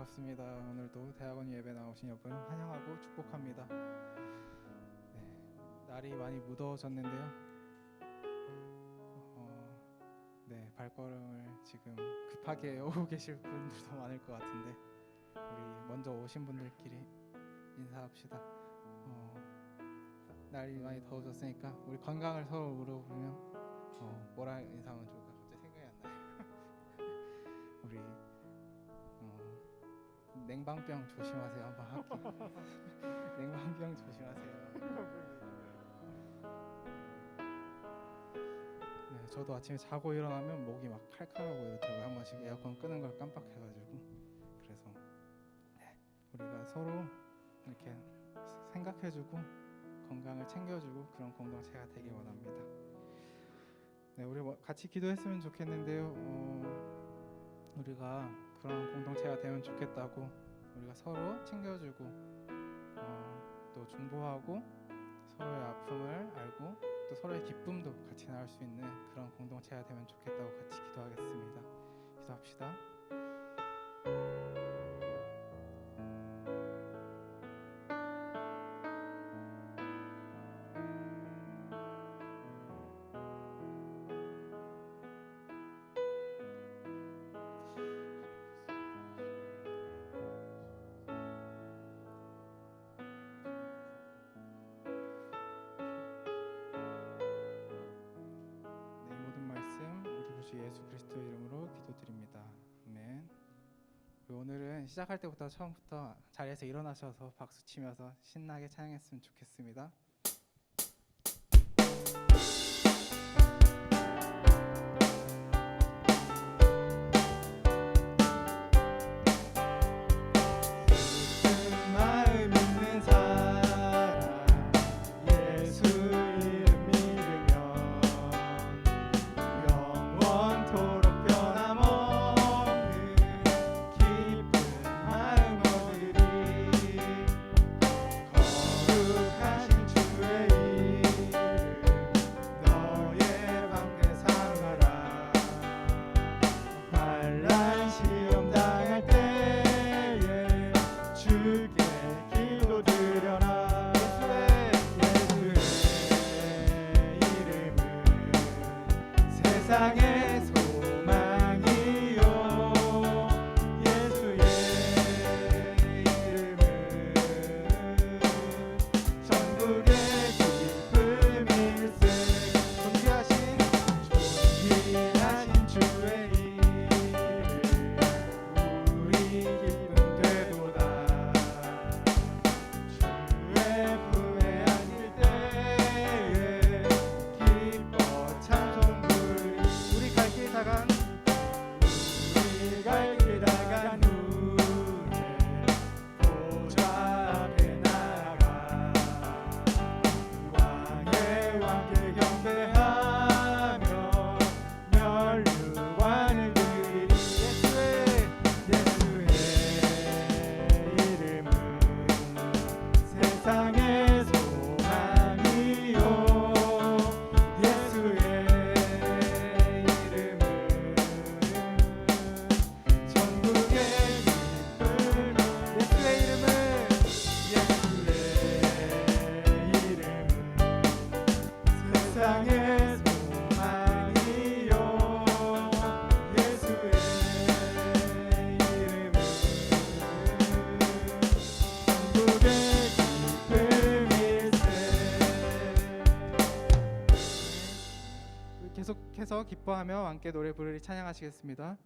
반갑습니다. 오늘도 대학원 예배 나오신 여러분 환영하고 축복합니다. 날이 많이 무더워졌는데요. 발걸음을 지금 급하게 오고 계실 분들도 많을 것 같은데 우리 먼저 오신 분들끼리 인사합시다. 날이 많이 더워졌으니까 우리 건강을 서로 물어보면 뭐라 인사하면 좋을까 갑자기 생각이 안 나요. 우리 냉방병 조심하세요. 한번 할게요. 냉방병 조심하세요. 네, 저도 아침에 자고 일어나면 목이 막 칼칼하고 이렇더라고요. 한 번씩 에어컨 끄는 걸 깜빡해가지고. 그래서 우리가 서로 이렇게 생각해주고 건강을 챙겨주고 그런 공동체가 되길 원합니다. 네, 우리 같이 기도했으면 좋겠는데요. 우리가 그런 공동체가 되면 좋겠다고 우리가 서로 챙겨주고 또 중보하고 서로의 아픔을 알고 또 서로의 기쁨도 같이 나눌 수 있는 그런 공동체가 되면 좋겠다고 같이 기도하겠습니다. 기도합시다. 주 예수 그리스도 이름으로 기도드립니다. 아멘. 오늘은 시작할 때부터 처음부터 자리에서 일어나셔서 박수 치면서 신나게 찬양했으면 좋겠습니다. 세상의 소망이요 예수의 이름은 천국의 기쁨일세. 존귀하신 주의 이름 우리 기쁨 되도다. 주의 부에 앉을 때에 기뻐 찬송 우리 갈 길 다간 눈에 보좌 앞에 나가 왕의 왕께 경배하며 멸류관을 드리리. 예수의 이름은 세상의 소망이요 예수의 세상의 소망이요 예수의 이름은 천국의 기쁨일세. 계속해서 기뻐하며 함께 노래 부르리 찬양하시겠습니다.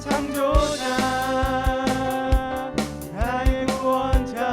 창조자 나의 구원자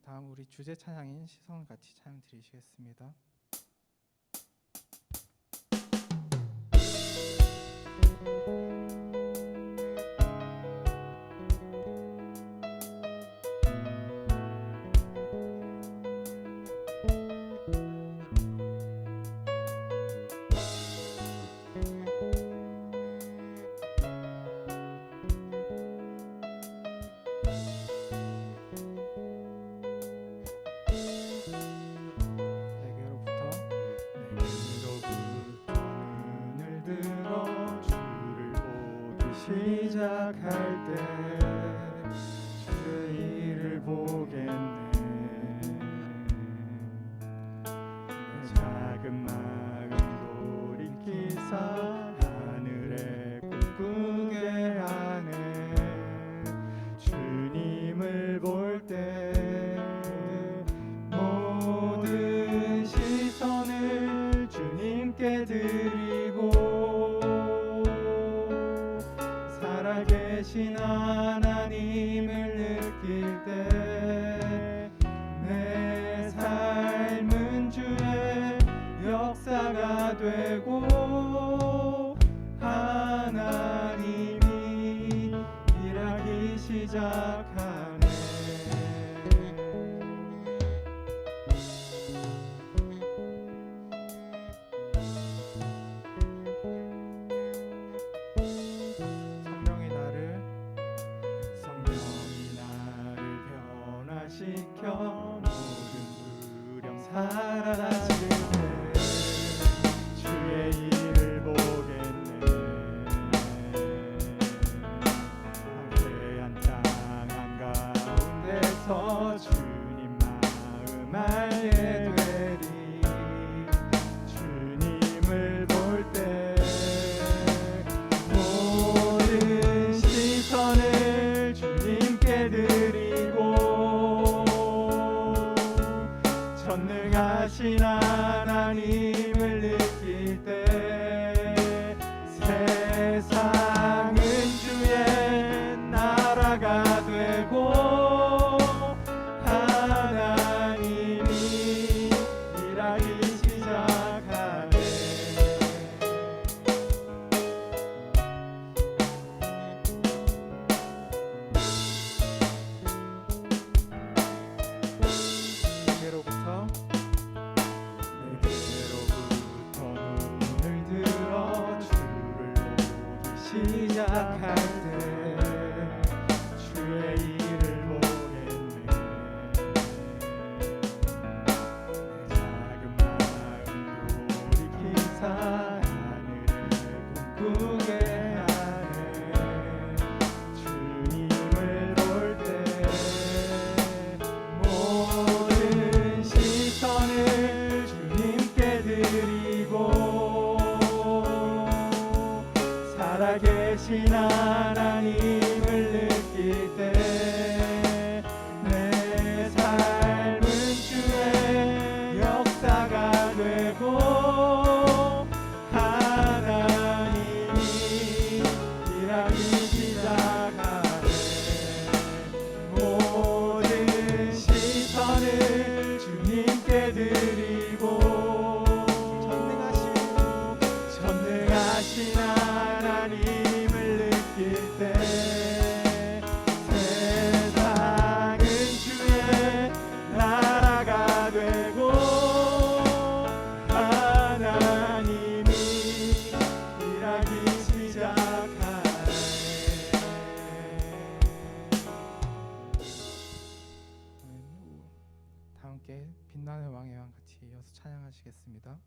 다음 우리 주제 찬양인 시선 같이 찬양 드리시겠습니다. 시작할 때 주의 일을 보겠네. 내 작은 마음 돌이키사 하늘에 꿈꾸게 하네. 주님을 볼 때 모든 시선을 주님께 드리고 살아계신 하나님을 느낄 때 내 삶은 주의 역사가 되고 하나님이 일하기 시작하네. 시켜 모든 두려움 사라질 때 주의 일을 보겠네. 황폐한 땅 한가운데서 주님 마음 알게 되리. 주님을 볼 때 모든 시선을 주님께 드리고 전능하신 하나님을 느낄 때 세상은 주의 나라가 되고 하나님이 일하기 시작하네. 시작할 때 주의 일을 보겠네. 내 작은 마음 돌이키사 하늘을 꿈꾸게 하네. 주님을 볼 때 모든 시선을 주님께 드리고 살아계신 하나님을 느낄 때 내 삶은 주의 역사가 되고 하나님이 일하기 시작하네. 모든 시선을 주님께 드리고 전능하신 하나님을 느낄 때 세상은 주의 나라가 되고 하나님이 일하기 시작하네. 다 함께 빛나는 왕의 왕 같이 이어서 찬양하시겠습니다.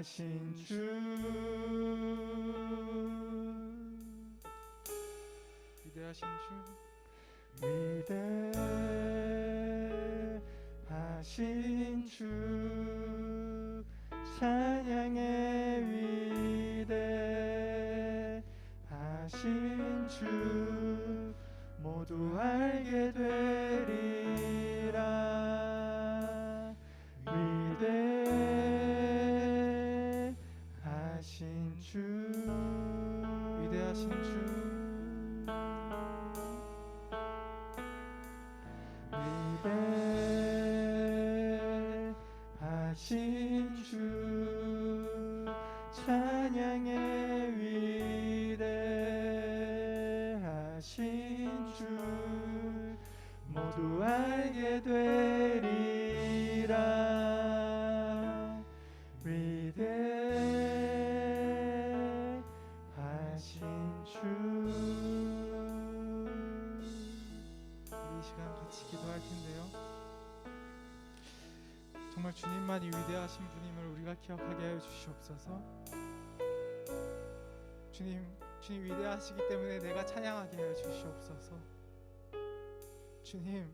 위대하신 주 위대하신 주 위대하신 주 찬양의 위대하신 주 모두 알게 되리라 위대하신 주 위대하신 주 위대하신 주 찬양의 위대하신 주 모두 알게 되리라 위대하신 주. 우리 이 시간 같이 기도할 텐데요. 정말 주님만이 위대하신 분임을 우리가 기억하게 하여 주시옵소서. 주님 위대하시기 때문에 내가 찬양하게 하여 주시옵소서. 주님,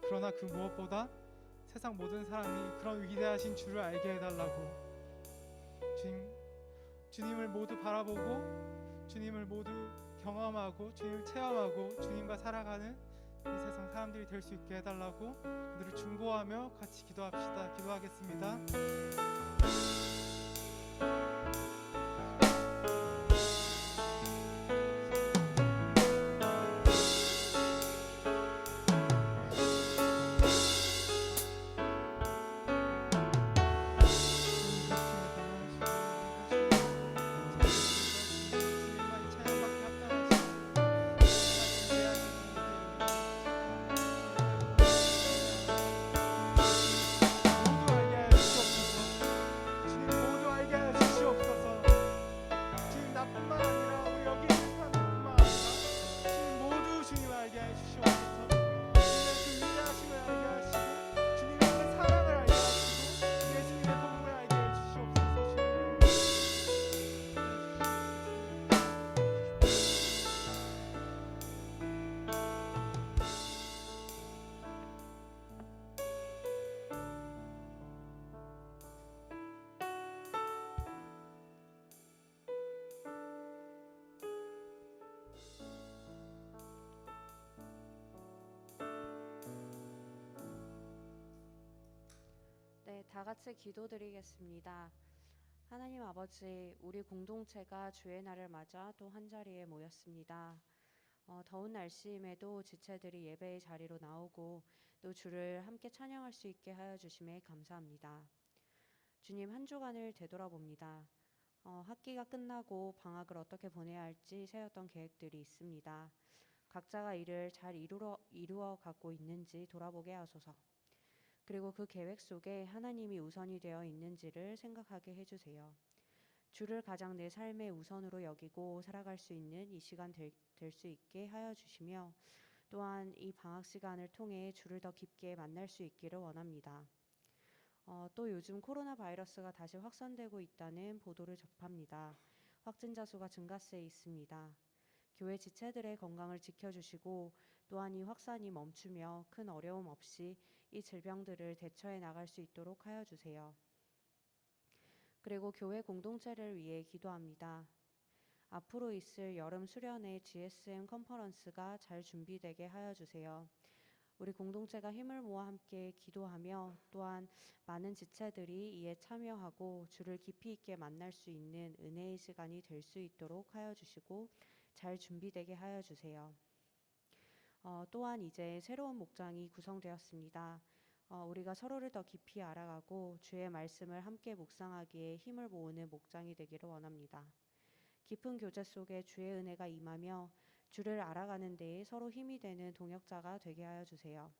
그러나 그 무엇보다 세상 모든 사람이 그런 위대하신 주를 알게 해달라고. 주님을 모두 바라보고 주님을 모두 경험하고 주님을 체험하고 주님과 살아가는 이 세상 사람들이 될 수 있게 해달라고 그들을 중보하며 같이 기도합시다. 기도하겠습니다. 네, 다 같이 기도드리겠습니다. 하나님 아버지, 우리 공동체가 주의 날을 맞아 또 한자리에 모였습니다. 더운 날씨임에도 지체들이 예배의 자리로 나오고 또 주를 함께 찬양할 수 있게 하여 주심에 감사합니다. 주님, 한 주간을 되돌아봅니다. 학기가 끝나고 방학을 어떻게 보내야 할지 세웠던 계획들이 있습니다. 각자가 이를 잘 이루어 가고 있는지 돌아보게 하소서. 그리고 그 계획 속에 하나님이 우선이 되어 있는지를 생각하게 해주세요. 주를 가장 내 삶의 우선으로 여기고 살아갈 수 있는 이 시간 될 수 있게 하여 주시며 또한 이 방학 시간을 통해 주를 더 깊게 만날 수 있기를 원합니다. 또 요즘 코로나 바이러스가 다시 확산되고 있다는 보도를 접합니다. 확진자 수가 증가세에 있습니다. 교회 지체들의 건강을 지켜주시고 또한 이 확산이 멈추며 큰 어려움 없이 이 질병들을 대처해 나갈 수 있도록 하여 주세요. 그리고 교회 공동체를 위해 기도합니다. 앞으로 있을 여름 수련회 GSM 컨퍼런스가 잘 준비되게 하여 주세요. 우리 공동체가 힘을 모아 함께 기도하며 또한 많은 지체들이 이에 참여하고 주를 깊이 있게 만날 수 있는 은혜의 시간이 될 수 있도록 하여 주시고 잘 준비되게 하여 주세요. 또한 이제 새로운 목장이 구성되었습니다. 우리가 서로를 더 깊이 알아가고 주의 말씀을 함께 묵상하기에 힘을 모으는 목장이 되기를 원합니다. 깊은 교제 속에 주의 은혜가 임하며 주를 알아가는 데에 서로 힘이 되는 동역자가 되게 하여 주세요.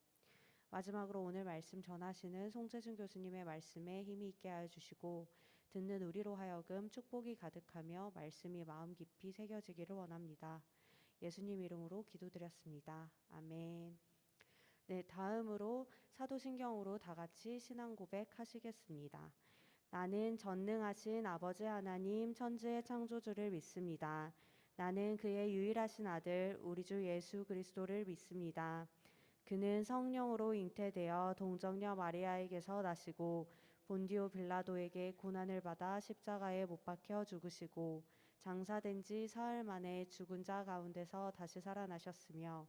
마지막으로 오늘 말씀 전하시는 송재준 교수님의 말씀에 힘이 있게 하여 주시고 듣는 우리로 하여금 축복이 가득하며 말씀이 마음 깊이 새겨지기를 원합니다. 예수님 이름으로 기도드렸습니다. 아멘. 네, 다음으로 사도신경으로 다 같이 신앙 고백하시겠습니다. 나는 전능하신 아버지 하나님 천지의 창조주를 믿습니다. 나는 그의 유일하신 아들 우리 주 예수 그리스도를 믿습니다. 그는 성령으로 잉태되어 동정녀 마리아에게서 나시고 본디오 빌라도에게 고난을 받아 십자가에 못 박혀 죽으시고 장사된 지 사흘 만에 죽은 자 가운데서 다시 살아나셨으며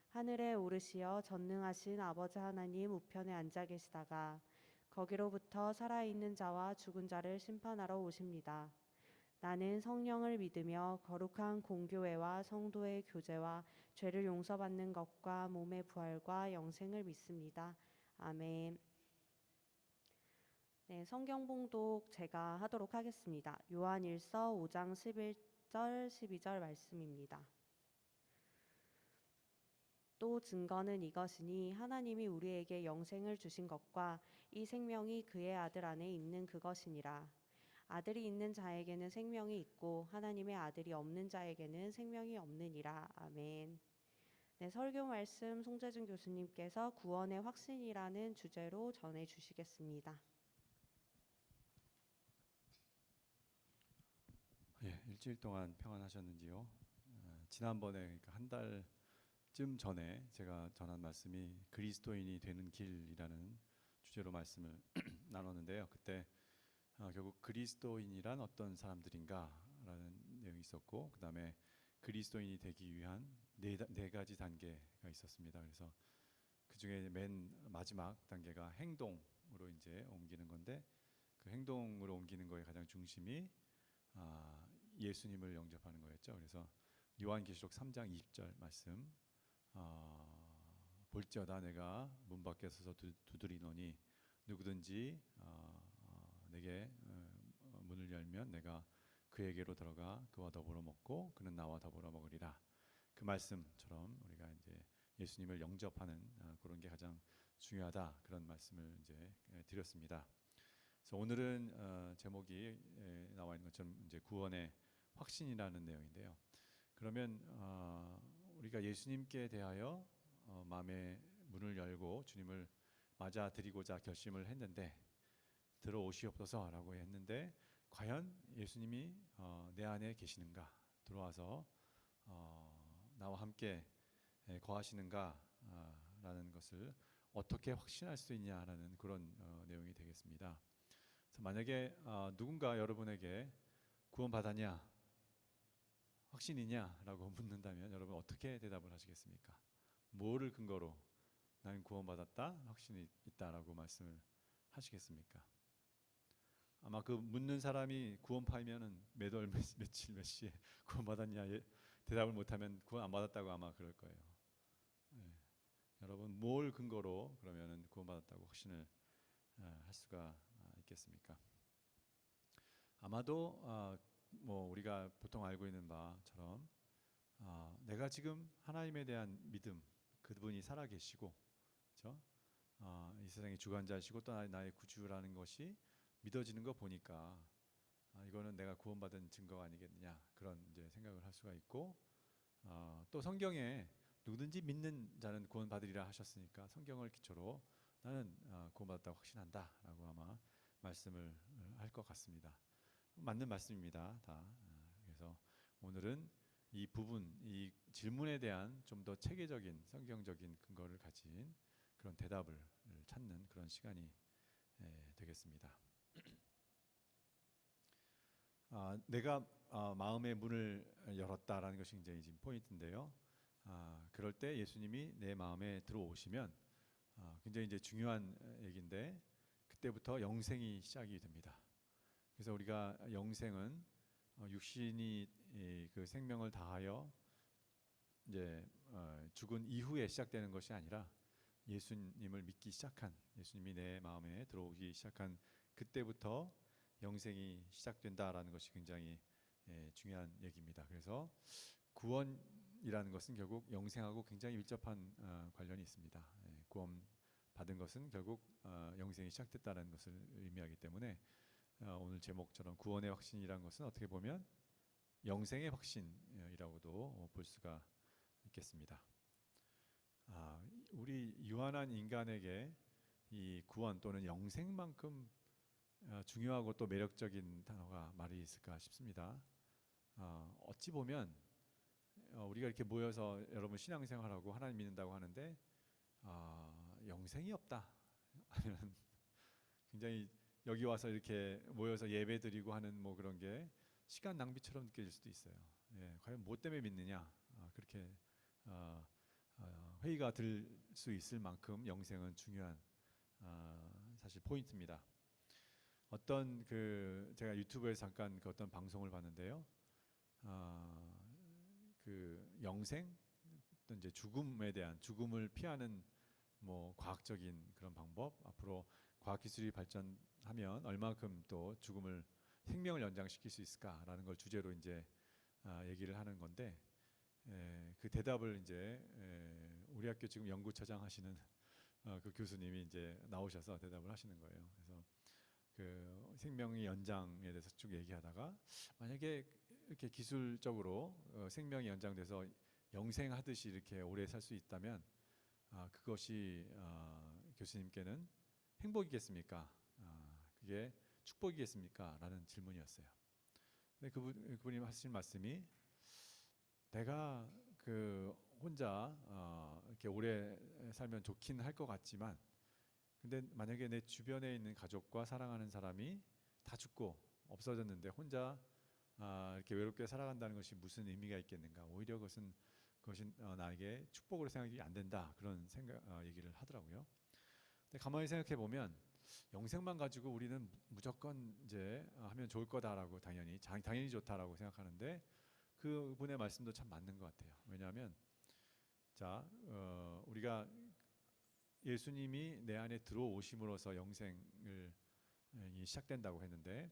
하늘에 오르시어 전능하신 아버지 하나님 우편에 앉아 계시다가 거기로부터 살아있는 자와 죽은 자를 심판하러 오십니다. 나는 성령을 믿으며 거룩한 공교회와 성도의 교제와 죄를 용서받는 것과 몸의 부활과 영생을 믿습니다. 아멘. 네, 성경 봉독 제가 하도록 하겠습니다. 요한일서 5장 11절 12절 말씀입니다. 또 증거는 이것이니 하나님이 우리에게 영생을 주신 것과 이 생명이 그의 아들 안에 있는 그것이니라. 아들이 있는 자에게는 생명이 있고 하나님의 아들이 없는 자에게는 생명이 없느니라. 아멘. 네, 설교 말씀 송재준 교수님께서 구원의 확신이라는 주제로 전해 주시겠습니다. 예, 일주일 동안 평안하셨는지요? 지난번에 그러니까 한 달쯤 전에 제가 전한 말씀이 그리스도인이 되는 길이라는 주제로 말씀을 나눴는데요. 그때 결국 그리스도인이란 어떤 사람들인가라는 내용이 있었고, 그 다음에 그리스도인이 되기 위한 네 가지 단계가 있었습니다. 그래서 그 중에 맨 마지막 단계가 행동으로 이제 옮기는 건데, 그 행동으로 옮기는 거의 가장 중심이 예수님을 영접하는 거였죠. 그래서 요한계시록 3장 20절 말씀, 볼지어다 내가 문 밖에 서서 두드리노니 누구든지 내게 문을 열면 내가 그에게로 들어가 그와 더불어 먹고 그는 나와 더불어 먹으리라. 그 말씀처럼 우리가 이제 예수님을 영접하는 그런 게 가장 중요하다, 그런 말씀을 이제 드렸습니다. 그래서 오늘은 제목이 나와 있는 것처럼 이제 구원의 확신이라는 내용인데요. 그러면 우리가 예수님께 대하여 마음의 문을 열고 주님을 맞아들이고자 결심을 했는데, 들어오시옵소서라고 했는데 과연 예수님이 내 안에 계시는가, 들어와서 나와 함께 거하시는가라는 것을 어떻게 확신할 수 있냐라는 그런 내용이 되겠습니다. 그래서 만약에 누군가 여러분에게 구원받았냐, 확신이냐라고 묻는다면 여러분 어떻게 대답을 하시겠습니까? 뭐를 근거로 나는 구원받았다, 확신이 있다라고 말씀을 하시겠습니까? 아마 그 묻는 사람이 구원파이면은 매달 며칠 몇 시에 구원받았냐 대답을 못하면 구원 안 받았다고 아마 그럴 거예요. 네. 여러분 뭘 근거로 그러면은 구원받았다고 확신을 할 수가 있겠습니까? 아마도 뭐 우리가 보통 알고 있는 바처럼 내가 지금 하나님에 대한 믿음, 그분이 살아계시고, 그렇죠? 이 세상의 주관자시고 또 나의 구주라는 것이 믿어지는 거 보니까 이거는 내가 구원받은 증거가 아니겠느냐, 그런 이제 생각을 할 수가 있고, 또 성경에 누구든지 믿는 자는 구원받으리라 하셨으니까 성경을 기초로 나는 구원받았다고 확신한다라고 아마 말씀을 할 것 같습니다. 맞는 말씀입니다, 다. 그래서 오늘은 이 부분, 이 질문에 대한 좀 더 체계적인 성경적인 근거를 가진 그런 대답을 찾는 그런 시간이 되겠습니다. 내가 마음의 문을 열었다라는 것이 굉장히 지금 포인트인데요. 그럴 때 예수님이 내 마음에 들어오시면 굉장히 이제 중요한 얘기인데, 그때부터 영생이 시작이 됩니다. 그래서 우리가 영생은 육신이 그 생명을 다하여 이제 죽은 이후에 시작되는 것이 아니라 예수님을 믿기 시작한, 예수님이 내 마음에 들어오기 시작한 그때부터 영생이 시작된다라는 것이 굉장히 중요한 얘기입니다. 그래서 구원이라는 것은 결국 영생하고 굉장히 밀접한 관련이 있습니다. 구원 받은 것은 결국 영생이 시작됐다는 것을 의미하기 때문에 오늘 제목처럼 구원의 확신이라는 것은 어떻게 보면 영생의 확신이라고도 볼 수가 있겠습니다. 우리 유한한 인간에게 이 구원 또는 영생만큼 중요하고 또 매력적인 단어가 말이 있을까 싶습니다. 어찌 보면 우리가 이렇게 모여서 여러분 신앙생활하고 하나님 믿는다고 하는데 영생이 없다 하면 굉장히 여기 와서 이렇게 모여서 예배드리고 하는 뭐 그런 게 시간 낭비처럼 느껴질 수도 있어요. 예, 과연 뭐 때문에 믿느냐 그렇게 회의가 들 수 있을 만큼 영생은 중요한 사실 포인트입니다. 어떤 제가 유튜브에서 잠깐 그 어떤 방송을 봤는데요. 그 영생 또 이제 죽음에 대한 죽음을 피하는 뭐 과학적인 그런 방법 앞으로 과학 기술이 발전하면 얼마큼 또 죽음을 생명을 연장시킬 수 있을까라는 걸 주제로 이제 얘기를 하는 건데 그 대답을 이제 우리 학교 지금 연구처장 하시는 그 교수님이 이제 나오셔서 대답을 하시는 거예요. 그래서 그 생명의 연장에 대해서 쭉 얘기하다가 만약에 이렇게 기술적으로 생명이 연장돼서 영생하듯이 이렇게 오래 살 수 있다면 그것이 교수님께는 행복이겠습니까? 그게 축복이겠습니까? 라는 질문이었어요. 근데 그분이 하신 말씀이 내가 혼자 이렇게 오래 살면 좋긴 할 것 같지만 근데 만약에 내 주변에 있는 가족과 사랑하는 사람이 다 죽고 없어졌는데 혼자 이렇게 외롭게 살아간다는 것이 무슨 의미가 있겠는가? 오히려 그것이 나에게 축복으로 생각이 안 된다 그런 얘기를 하더라고요. 근데 가만히 생각해 보면 영생만 가지고 우리는 무조건 이제 하면 좋을 거다라고 당연히 좋다라고 생각하는데 그분의 말씀도 참 맞는 것 같아요. 왜냐하면 우리가 예수님이 내 안에 들어오심으로써 영생이 시작된다고 했는데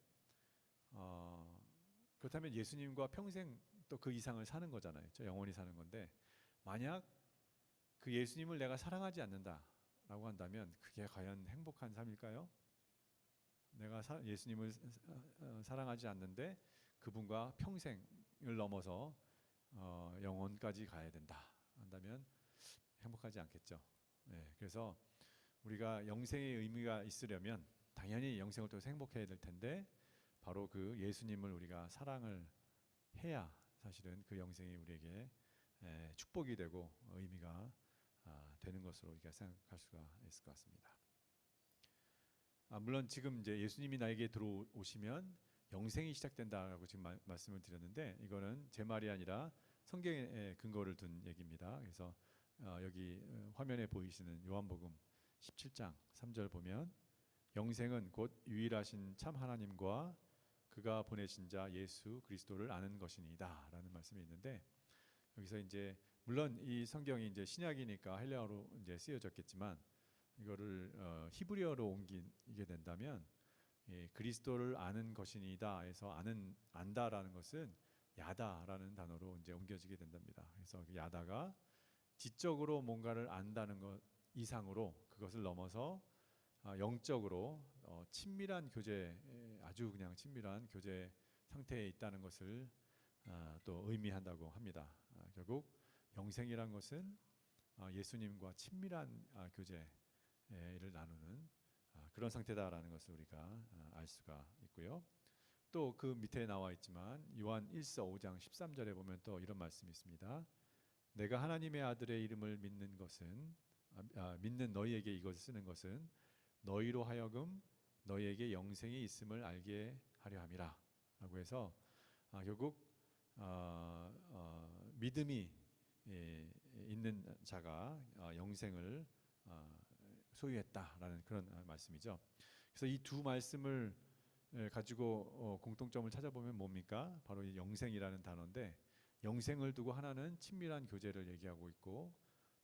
그렇다면 예수님과 평생 또 그 이상을 사는 거잖아요. 영원히 사는 건데 만약 그 예수님을 내가 사랑하지 않는다라고 한다면 그게 과연 행복한 삶일까요? 내가 예수님을 사랑하지 않는데 그분과 평생을 넘어서 영원까지 가야 된다 한다면 행복하지 않겠죠. 네, 그래서 우리가 영생의 의미가 있으려면 당연히 영생을 통해서 행복해야 될 텐데 바로 그 예수님을 우리가 사랑을 해야 사실은 그 영생이 우리에게 축복이 되고 의미가 되는 것으로 우리가 생각할 수가 있을 것 같습니다. 물론 지금 이제 예수님이 나에게 들어오시면 영생이 시작된다라고 지금 말씀을 드렸는데 이거는 제 말이 아니라 성경에 근거를 둔 얘기입니다. 그래서 여기 화면에 보이시는 요한복음 17장 3절 보면 영생은 곧 유일하신 참 하나님과 그가 보내신 자 예수 그리스도를 아는 것이니다라는 말씀이 있는데 여기서 이제 물론 이 성경이 이제 신약이니까 헬라어로 이제 쓰여졌겠지만 이거를 히브리어로 옮기게 된다면 그리스도를 아는 것이니다 해서 안다라는 것은 야다라는 단어로 이제 옮겨지게 된답니다. 그래서 그 야다가 지적으로 뭔가를 안다는 것 이상으로 그것을 넘어서 영적으로 친밀한 교제, 아주 그냥 친밀한 교제 상태에 있다는 것을 또 의미한다고 합니다. 결국 영생이란 것은 예수님과 친밀한 교제를 나누는 그런 상태다라는 것을 우리가 알 수가 있고요. 또 그 밑에 나와 있지만 요한 1서 5장 13절에 보면 또 이런 말씀이 있습니다. 내가 하나님의 아들의 이름을 믿는 것은 믿는 너희에게 이것을 쓰는 것은 너희로 하여금 너희에게 영생이 있음을 알게 하려 함이라 라고 해서 결국 믿음이 있는 자가 영생을 소유했다라는 그런 말씀이죠. 그래서 이 두 말씀을 가지고 공통점을 찾아보면 뭡니까? 바로 이 영생이라는 단어인데 영생을 두고 하나는 친밀한 교제를 얘기하고 있고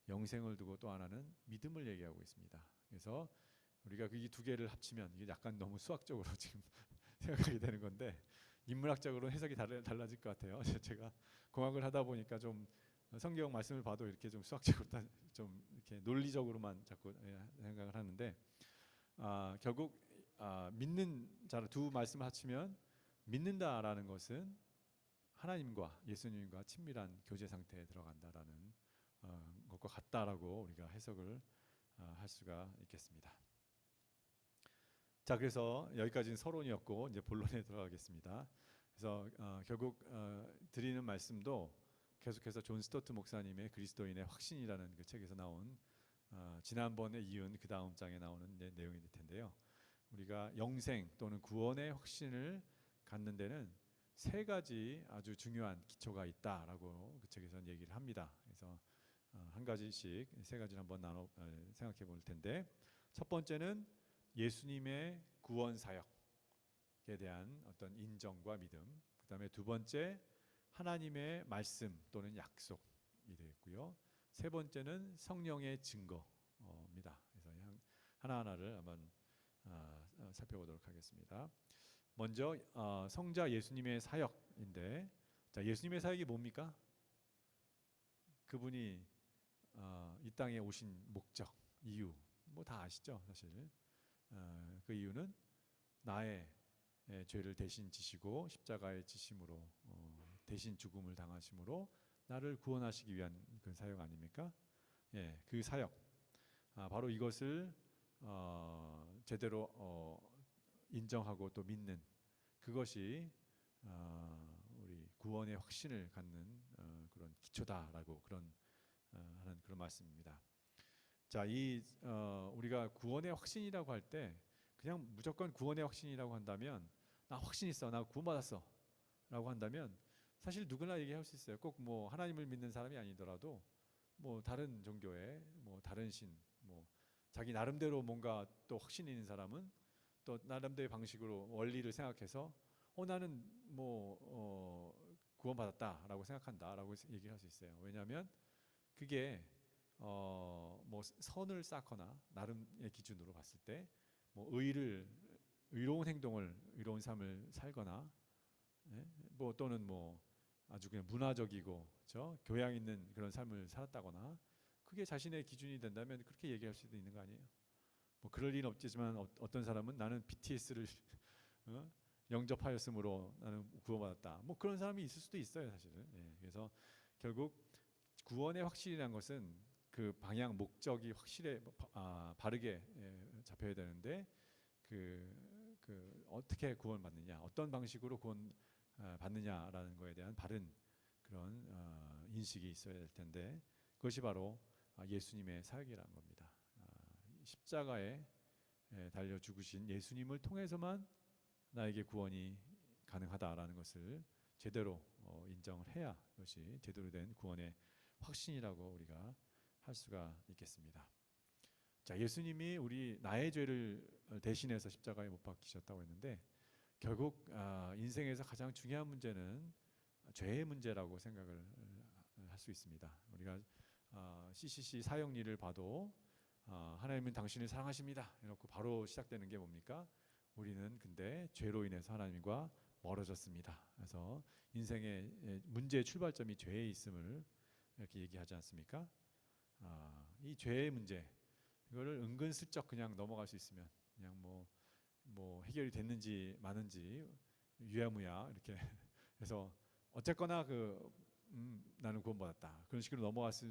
영생을 두고 또 하나는 믿음을 얘기하고 있습니다. 그래서 우리가 이 두 개를 합치면 이게 약간 너무 수학적으로 지금 생각하게 되는 건데 인문학적으로 해석이 달라질 것 같아요. 제가 공학을 하다 보니까 좀 성경 말씀을 봐도 이렇게 좀 수학적으로 좀 이렇게 논리적으로만 자꾸 생각을 하는데 결국 믿는 자를 두 말씀을 합치면 믿는다라는 것은 하나님과 예수님과 친밀한 교제 상태에 들어간다라는 것과 같다라고 우리가 해석을 할 수가 있겠습니다. 자, 그래서 여기까지는 서론이었고 이제 본론에 들어가겠습니다. 그래서 결국 드리는 말씀도 계속해서 존 스토트 목사님의 그리스도인의 확신이라는 그 책에서 나온 지난번에 이은 그 다음 장에 나오는 내용이 될 텐데요. 우리가 영생 또는 구원의 확신을 갖는 데는 세 가지 아주 중요한 기초가 있다라고 그 책에서는 얘기를 합니다. 그래서 한 가지씩 세 가지를 한번 나눠 생각해 볼 텐데, 첫 번째는 예수님의 구원 사역에 대한 어떤 인정과 믿음. 그다음에 두 번째 하나님의 말씀 또는 약속이 되겠고요. 세 번째는 성령의 증거입니다. 그래서 하나하나를 한번 살펴보도록 하겠습니다. 먼저 성자 예수님의 사역인데, 자, 예수님의 사역이 뭡니까? 그분이 이 땅에 오신 목적, 이유 뭐 다 아시죠, 사실. 그 이유는 나의 죄를 대신 지시고 십자가에 지심으로 대신 죽음을 당하심으로 나를 구원하시기 위한 그 사역 아닙니까? 예, 그 사역. 바로 이것을 제대로 인정하고 또 믿는 그것이 우리 구원의 확신을 갖는 그런 기초다라고 하는 그런 말씀입니다. 자, 우리가 구원의 확신이라고 할 때 그냥 무조건 구원의 확신이라고 한다면, 나 확신 있어, 나 구원받았어라고 한다면 사실 누구나 얘기할 수 있어요. 꼭 뭐 하나님을 믿는 사람이 아니더라도 뭐 다른 종교의 뭐 다른 신, 뭐 자기 나름대로 뭔가 또 확신이 있는 사람은 또 나름대로의 방식으로 원리를 생각해서 나는 뭐 구원받았다라고 생각한다라고 얘기를 할 수 있어요. 왜냐하면 그게 뭐 선을 쌓거나 나름의 기준으로 봤을 때 뭐 의로운 행동을, 의로운 삶을 살거나, 예? 뭐 또는 뭐 아주 그냥 문화적이고 교양 있는 그런 삶을 살았다거나, 그게 자신의 기준이 된다면 그렇게 얘기할 수도 있는 거 아니에요? 뭐 그럴 리는 없지만 어떤 사람은 나는 BTS를 영접하였으므로 나는 구원받았다, 뭐 그런 사람이 있을 수도 있어요, 사실은. 예, 그래서 결국 구원의 확실이라는 것은 그 방향, 목적이 바르게 잡혀야 되는데, 어떻게 구원받느냐, 어떤 방식으로 구원 받느냐라는 거에 대한 바른 그런 인식이 있어야 될 텐데, 그것이 바로 예수님의 사역이라는 겁니다. 십자가에 달려 죽으신 예수님을 통해서만 나에게 구원이 가능하다라는 것을 제대로 인정을 해야 그것이 제대로 된 구원의 확신이라고 우리가 할 수가 있겠습니다. 자, 예수님이 나의 죄를 대신해서 십자가에 못 박히셨다고 했는데, 결국 인생에서 가장 중요한 문제는 죄의 문제라고 생각을 할 수 있습니다. 우리가 CCC 사역일을 봐도 하나님은 당신을 사랑하십니다 이렇게 바로 시작되는 게 뭡니까? 우리는 근데 죄로 인해서 하나님과 멀어졌습니다. 그래서 인생의 문제의 출발점이 죄에 있음을 이렇게 얘기하지 않습니까? 이 죄의 문제, 이거를 은근슬쩍 그냥 넘어갈 수 있으면 그냥 뭐 해결이 됐는지 마는지 유야무야 이렇게 해서 어쨌거나 나는 구원받았다, 그런 식으로 넘어갈 수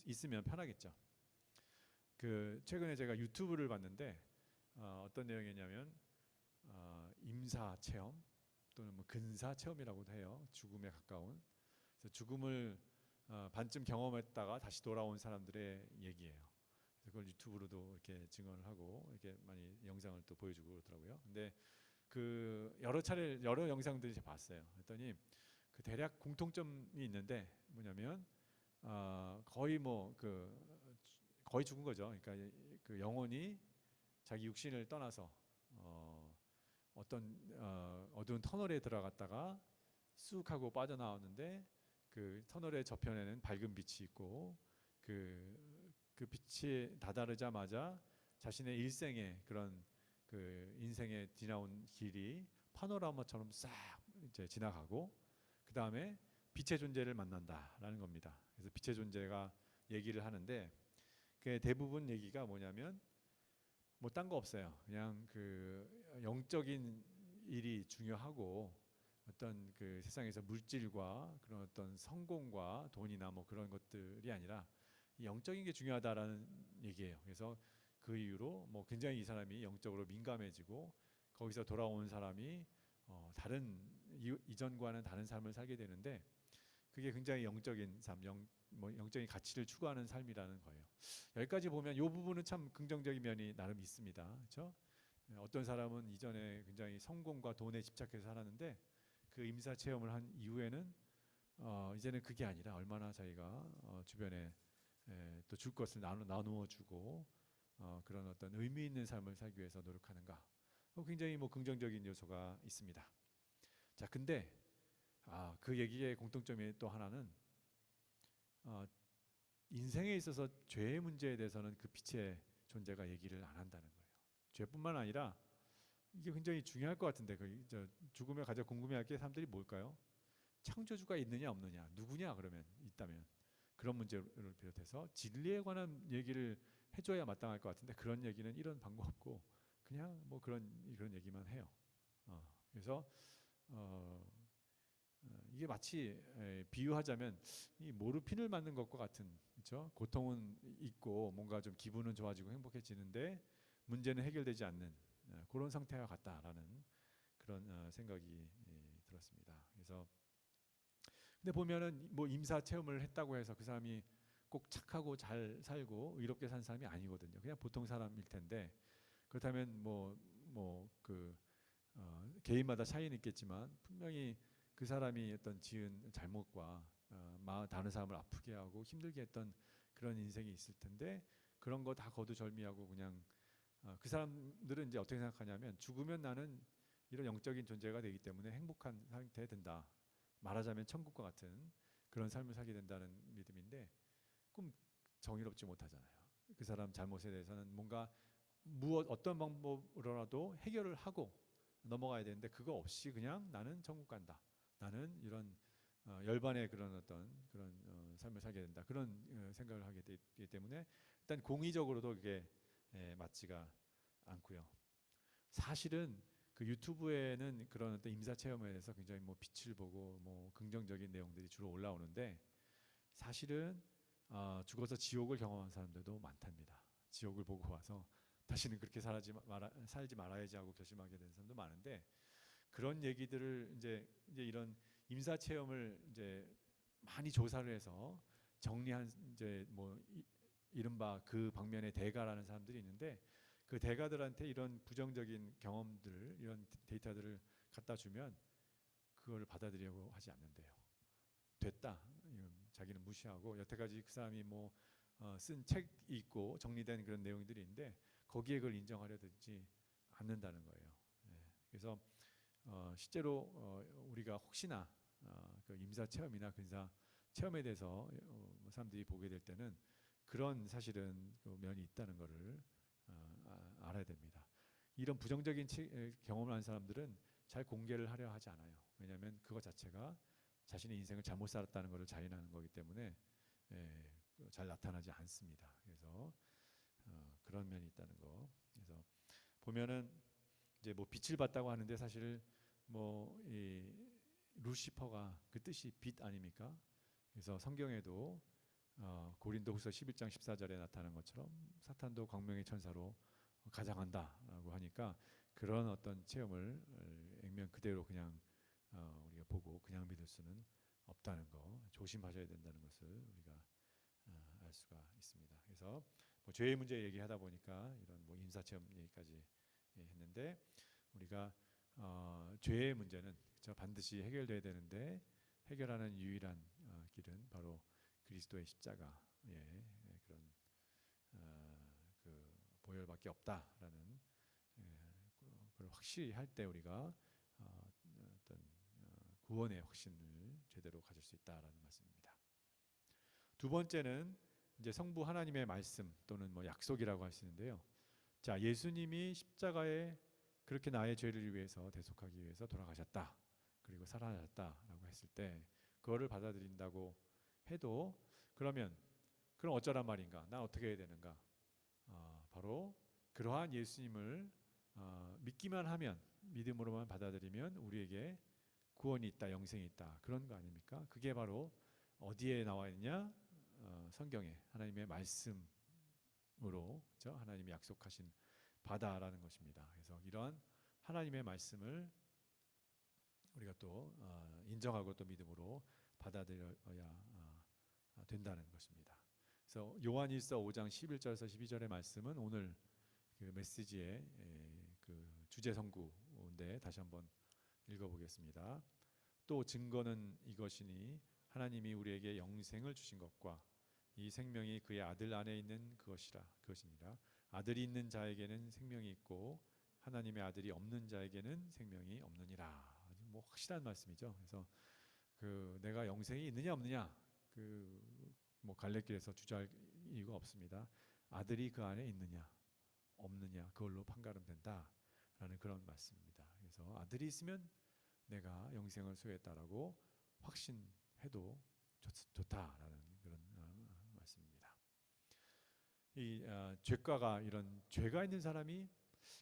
있으면 편하겠죠. 최근에 제가 유튜브를 봤는데 어떤 내용이냐면 임사 체험 또는 뭐 근사 체험이라고도 해요. 죽음에 가까운. 그래서 죽음을 반쯤 경험했다가 다시 돌아온 사람들의 얘기예요. 그래서 그걸 유튜브로도 이렇게 증언을 하고 이렇게 많이 영상을 또 보여주고 그러더라고요. 근데 여러 영상들을 제가 봤어요. 그랬더니 대략 공통점이 있는데 뭐냐면 거의 거의 죽은 거죠. 그러니까 그 영혼이 자기 육신을 떠나서 어떤 어두운 터널에 들어갔다가 쑥 하고 빠져나왔는데, 그 터널의 저편에는 밝은 빛이 있고 그 빛이 다다르자마자 자신의 일생의 그런 인생에 지나온 길이 파노라마처럼 싹 이제 지나가고, 그 다음에 빛의 존재를 만난다라는 겁니다. 그래서 빛의 존재가 얘기를 하는데, 그 대부분 얘기가 뭐냐면 뭐 딴 거 없어요. 그냥 영적인 일이 중요하고 어떤 세상에서 물질과 그런 어떤 성공과 돈이나 뭐 그런 것들이 아니라 이 영적인 게 중요하다라는 얘기예요. 그래서 그 이후로 뭐 굉장히 이 사람이 영적으로 민감해지고 거기서 돌아온 사람이 다른 이전과는 다른 삶을 살게 되는데 그게 굉장히 영적인 삶, 영적인 가치를 추구하는 삶이라는 거예요. 여기까지 보면 이 부분은 참 긍정적인 면이 나름 있습니다. 그렇죠? 어떤 사람은 이전에 굉장히 성공과 돈에 집착해서 살았는데 그 임사 체험을 한 이후에는 이제는 그게 아니라 얼마나 자기가 주변에 또 줄 것을 나누어 주고 그런 어떤 의미 있는 삶을 살기 위해서 노력하는가. 굉장히 뭐 긍정적인 요소가 있습니다. 자, 근데 그 얘기의 공통점이 또 하나는 인생에 있어서 죄의 문제에 대해서는 그 빛의 존재가 얘기를 안 한다는 거예요. 죄뿐만 아니라 이게 굉장히 중요할 것 같은데 죽음에 가장 궁금해할 게 사람들이 뭘까요? 창조주가 있느냐 없느냐, 누구냐 그러면 있다면 그런 문제를 비롯해서 진리에 관한 얘기를 해줘야 마땅할 것 같은데 그런 얘기는 이런 방법 없고 그냥 뭐 이런 얘기만 해요. 그래서 이게 마치 비유하자면 이 모르핀을 맞는 것과 같은, 그렇죠? 고통은 있고 뭔가 좀 기분은 좋아지고 행복해지는데 문제는 해결되지 않는 그런 상태와 같다라는 그런 생각이 들었습니다. 그래서 근데 보면은 뭐 임사 체험을 했다고 해서 그 사람이 꼭 착하고 잘 살고 의롭게 산 사람이 아니거든요. 그냥 보통 사람일 텐데 그렇다면 개인마다 차이는 있겠지만 분명히 그 사람이 어떤 지은 잘못과 다른 사람을 아프게 하고 힘들게 했던 그런 인생이 있을 텐데 그런 거 다 거두절미하고 그냥 그 사람들은 이제 어떻게 생각하냐면 죽으면 나는 이런 영적인 존재가 되기 때문에 행복한 상태에 든다. 말하자면 천국과 같은 그런 삶을 살게 된다는 믿음인데 좀 정의롭지 못하잖아요. 그 사람 잘못에 대해서는 뭔가 어떤 방법으로라도 해결을 하고 넘어가야 되는데 그거 없이 그냥 나는 천국 간다. 나는 이런 열반의 그런 삶을 살게 된다. 그런 생각을 하게 되기 때문에 일단 공의적으로도 그게 맞지가 않고요. 사실은 그 유튜브에는 그런 어떤 임사 체험에 대해서 굉장히 뭐 빛을 보고 뭐 긍정적인 내용들이 주로 올라오는데 사실은 죽어서 지옥을 경험한 사람들도 많답니다. 지옥을 보고 와서 다시는 그렇게 살지 말아야지 하고 결심하게 된 사람도 많은데 그런 얘기들을 이제 이런 임사 체험을 이제 많이 조사를 해서 정리한 이제 이른바 그 방면의 대가라는 사람들이 있는데 그 대가들한테 이런 부정적인 경험들 이런 데이터들을 갖다 주면 그걸 받아들이려고 하지 않는데요. 됐다. 자기는 무시하고 여태까지 그 사람이 쓴 책이 있고 정리된 그런 내용들이 있는데 거기에 그걸 인정하려 들지 않는다는 거예요. 그래서 실제로 우리가 혹시나 그 임사 체험이나 근사 체험에 대해서 사람들이 보게 될 때는 그런 사실은 그 면이 있다는 것을 알아야 됩니다. 이런 부정적인 경험을 한 사람들은 잘 공개를 하려 하지 않아요. 왜냐하면 그것 자체가 자신의 인생을 잘못 살았다는 것을 자인하는 거기 때문에 잘 나타나지 않습니다. 그래서 그런 면이 있다는 거. 그래서 보면은 이제 빛을 봤다고 하는데 사실 이 루시퍼가 그 뜻이 빛 아닙니까? 그래서 성경에도 고린도후서 11장 14절에 나타난 것처럼 사탄도 광명의 천사로 가장한다라고 하니까 그런 어떤 체험을 액면 그대로 그냥 우리가 보고 그냥 믿을 수는 없다는 거 조심하셔야 된다는 것을 우리가 알 수가 있습니다. 그래서 죄의 문제 얘기하다 보니까 이런 인사 체험 얘기까지 했는데 우리가 죄의 문제는 반드시 해결돼야 되는데 해결하는 유일한 길은 바로 그리스도의 십자가의 그런 그 보혈밖에 없다라는 그걸 확실히 할 때 우리가 어떤 구원의 확신을 제대로 가질 수 있다라는 말씀입니다. 두 번째는 이제 성부 하나님의 말씀 또는 약속이라고 할 수 있는데요. 자, 예수님이 십자가에 그렇게 나의 죄를 위해서 대속하기 위해서 돌아가셨다. 그리고 살아나셨다라고 했을 때 그거를 받아들인다고 해도 그럼 어쩌란 말인가? 난 어떻게 해야 되는가? 바로 그러한 예수님을 믿기만 하면 믿음으로만 받아들이면 우리에게 구원이 있다, 영생이 있다 그런 거 아닙니까? 그게 바로 어디에 나와 있냐? 성경에 하나님의 말씀에 그렇죠? 하나님이 약속하신 바다라는 것입니다. 그래서 이러한 하나님의 말씀을 우리가 또 인정하고 또 믿음으로 받아들여야 된다는 것입니다. 그래서 요한일서 5장 11절에서 12절의 말씀은 오늘 그 메시지의 그 주제 성구인데 다시 한번 읽어보겠습니다. 또 증거는 이것이니 하나님이 우리에게 영생을 주신 것과 이 생명이 그의 아들 안에 있는 그것이니라. 아들이 있는 자에게는 생명이 있고 하나님의 아들이 없는 자에게는 생명이 없느니라. 아주 뭐 확실한 말씀이죠. 그래서 그 내가 영생이 있느냐 없느냐 그 뭐 갈래길에서 주저할 이유가 없습니다. 아들이 그 안에 있느냐 없느냐 그걸로 판가름된다라는 그런 말씀입니다. 그래서 아들이 있으면 내가 영생을 소유했다라고 확신해도 좋다라는 그런 말씀입니다. 이 죄가가 이런 죄가 있는 사람이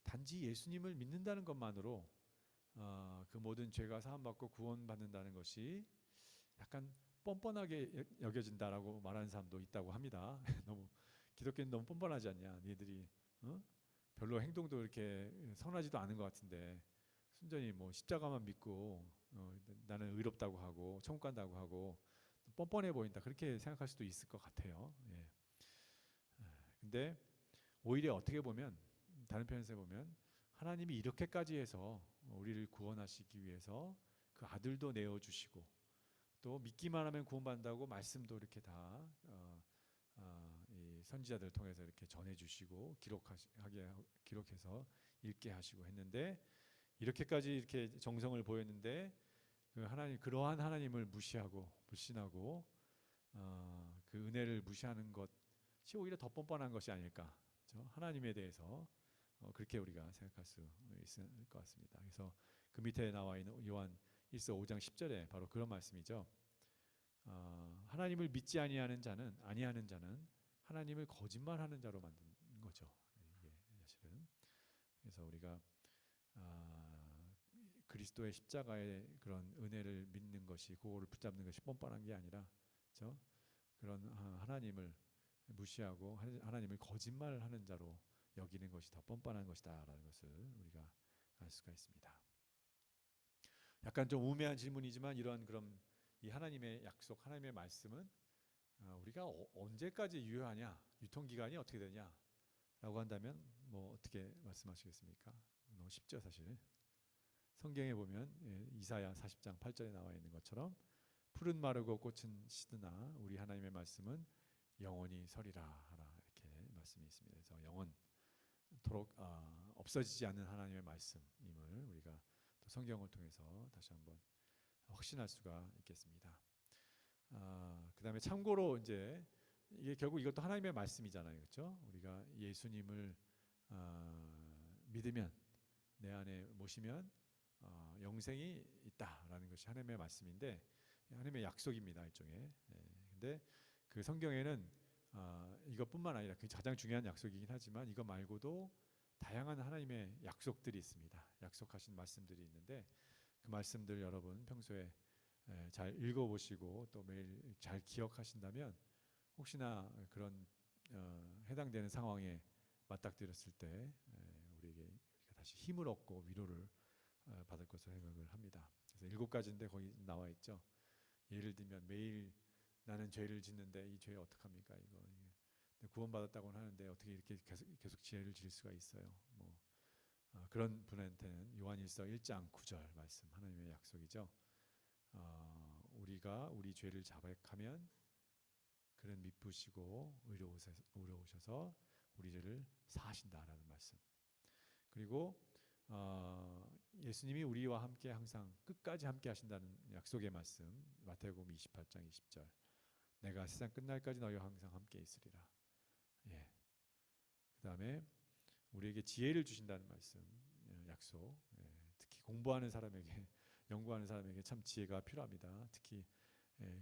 단지 예수님을 믿는다는 것만으로 그 모든 죄가 사함받고 구원받는다는 것이 약간 뻔뻔하게 여겨진다라고 말하는 사람도 있다고 합니다. 너무 기독교는 너무 뻔뻔하지 않냐? 니들이 별로 행동도 이렇게 선하지도 않은 것 같은데 순전히 뭐 십자가만 믿고 나는 의롭다고 하고 천국 간다고 하고 뻔뻔해 보인다 그렇게 생각할 수도 있을 것 같아요. 예. 근데 오히려 어떻게 보면 다른 편에서 보면 하나님이 이렇게까지 해서 우리를 구원하시기 위해서 그 아들도 내어주시고 또 믿기만 하면 구원받는다고 말씀도 이렇게 다 이 선지자들을 통해서 이렇게 전해주시고 기록해서 읽게 하시고 했는데 이렇게까지 이렇게 정성을 보였는데 그 하나님 그러한 하나님을 무시하고 불신하고 그 은혜를 무시하는 것이 오히려 더 뻔뻔한 것이 아닐까. 그렇죠? 하나님에 대해서 그렇게 우리가 생각할 수 있을 것 같습니다. 그래서 그 밑에 나와 있는 요한 1서 5장 10절에 바로 그런 말씀이죠. 하나님을 믿지 아니하는 자는 하나님을 거짓말하는 자로 만든 거죠. 이게 사실은 그래서 우리가 그리스도의 십자가의 그런 은혜를 믿는 것이 그거를 붙잡는 것이 뻔뻔한 게 아니라 그렇죠? 그런 하나님을 무시하고 하나님을 거짓말하는 자로 여기는 것이 더 뻔뻔한 것이다라는 것을 우리가 알 수가 있습니다. 약간 좀 우매한 질문이지만 이러한 그럼 이 하나님의 약속, 하나님의 말씀은 우리가 언제까지 유효하냐, 유통기간이 어떻게 되냐라고 한다면 뭐 어떻게 말씀하시겠습니까? 너무 쉽죠 사실. 성경에 보면 이사야 40장 8절에 나와 있는 것처럼 푸른 마르고 꽃은 시드나 우리 하나님의 말씀은 영원히 서리라 하라 이렇게 말씀이 있습니다. 그래서 영원토록 없어지지 않는 하나님의 말씀임을 우리가 또 성경을 통해서 다시 한번 확신할 수가 있겠습니다. 그다음에 참고로 이제 이게 결국 이것도 하나님의 말씀이잖아요, 그렇죠? 우리가 예수님을 믿으면 내 안에 모시면 영생이 있다라는 것이 하나님의 말씀인데 하나님의 약속입니다, 일종의. 근데 그 성경에는 이것뿐만 아니라 그 가장 중요한 약속이긴 하지만 이거 말고도 다양한 하나님의 약속들이 있습니다. 약속하신 말씀들이 있는데 그 말씀들 여러분 평소에 잘 읽어보시고 또 매일 잘 기억하신다면 혹시나 그런 해당되는 상황에 맞닥뜨렸을 때 우리가 다시 힘을 얻고 위로를 받을 것을 생각을 합니다. 그래서 7가지인데 거기 나와 있죠. 예를 들면 매일 나는 죄를 짓는데 이 죄 어떡합니까? 이거 구원받았다고는 하는데 어떻게 이렇게 계속 죄를 지을 수가 있어요? 뭐 그런 분한테는 요한일서 1장 9절 말씀 하나님의 약속이죠. 우리가 우리 죄를 자백하면 그는 미쁘시고 의로우셔서 우리 죄를 사하신다라는 말씀. 그리고 예수님이 우리와 함께 항상 끝까지 함께 하신다는 약속의 말씀 마태복음 28장 20절 내가 세상 끝날까지 너희와 항상 함께 있으리라. 예. 그다음에 우리에게 지혜를 주신다는 말씀 약속. 특히 공부하는 사람에게 연구하는 사람에게 참 지혜가 필요합니다. 특히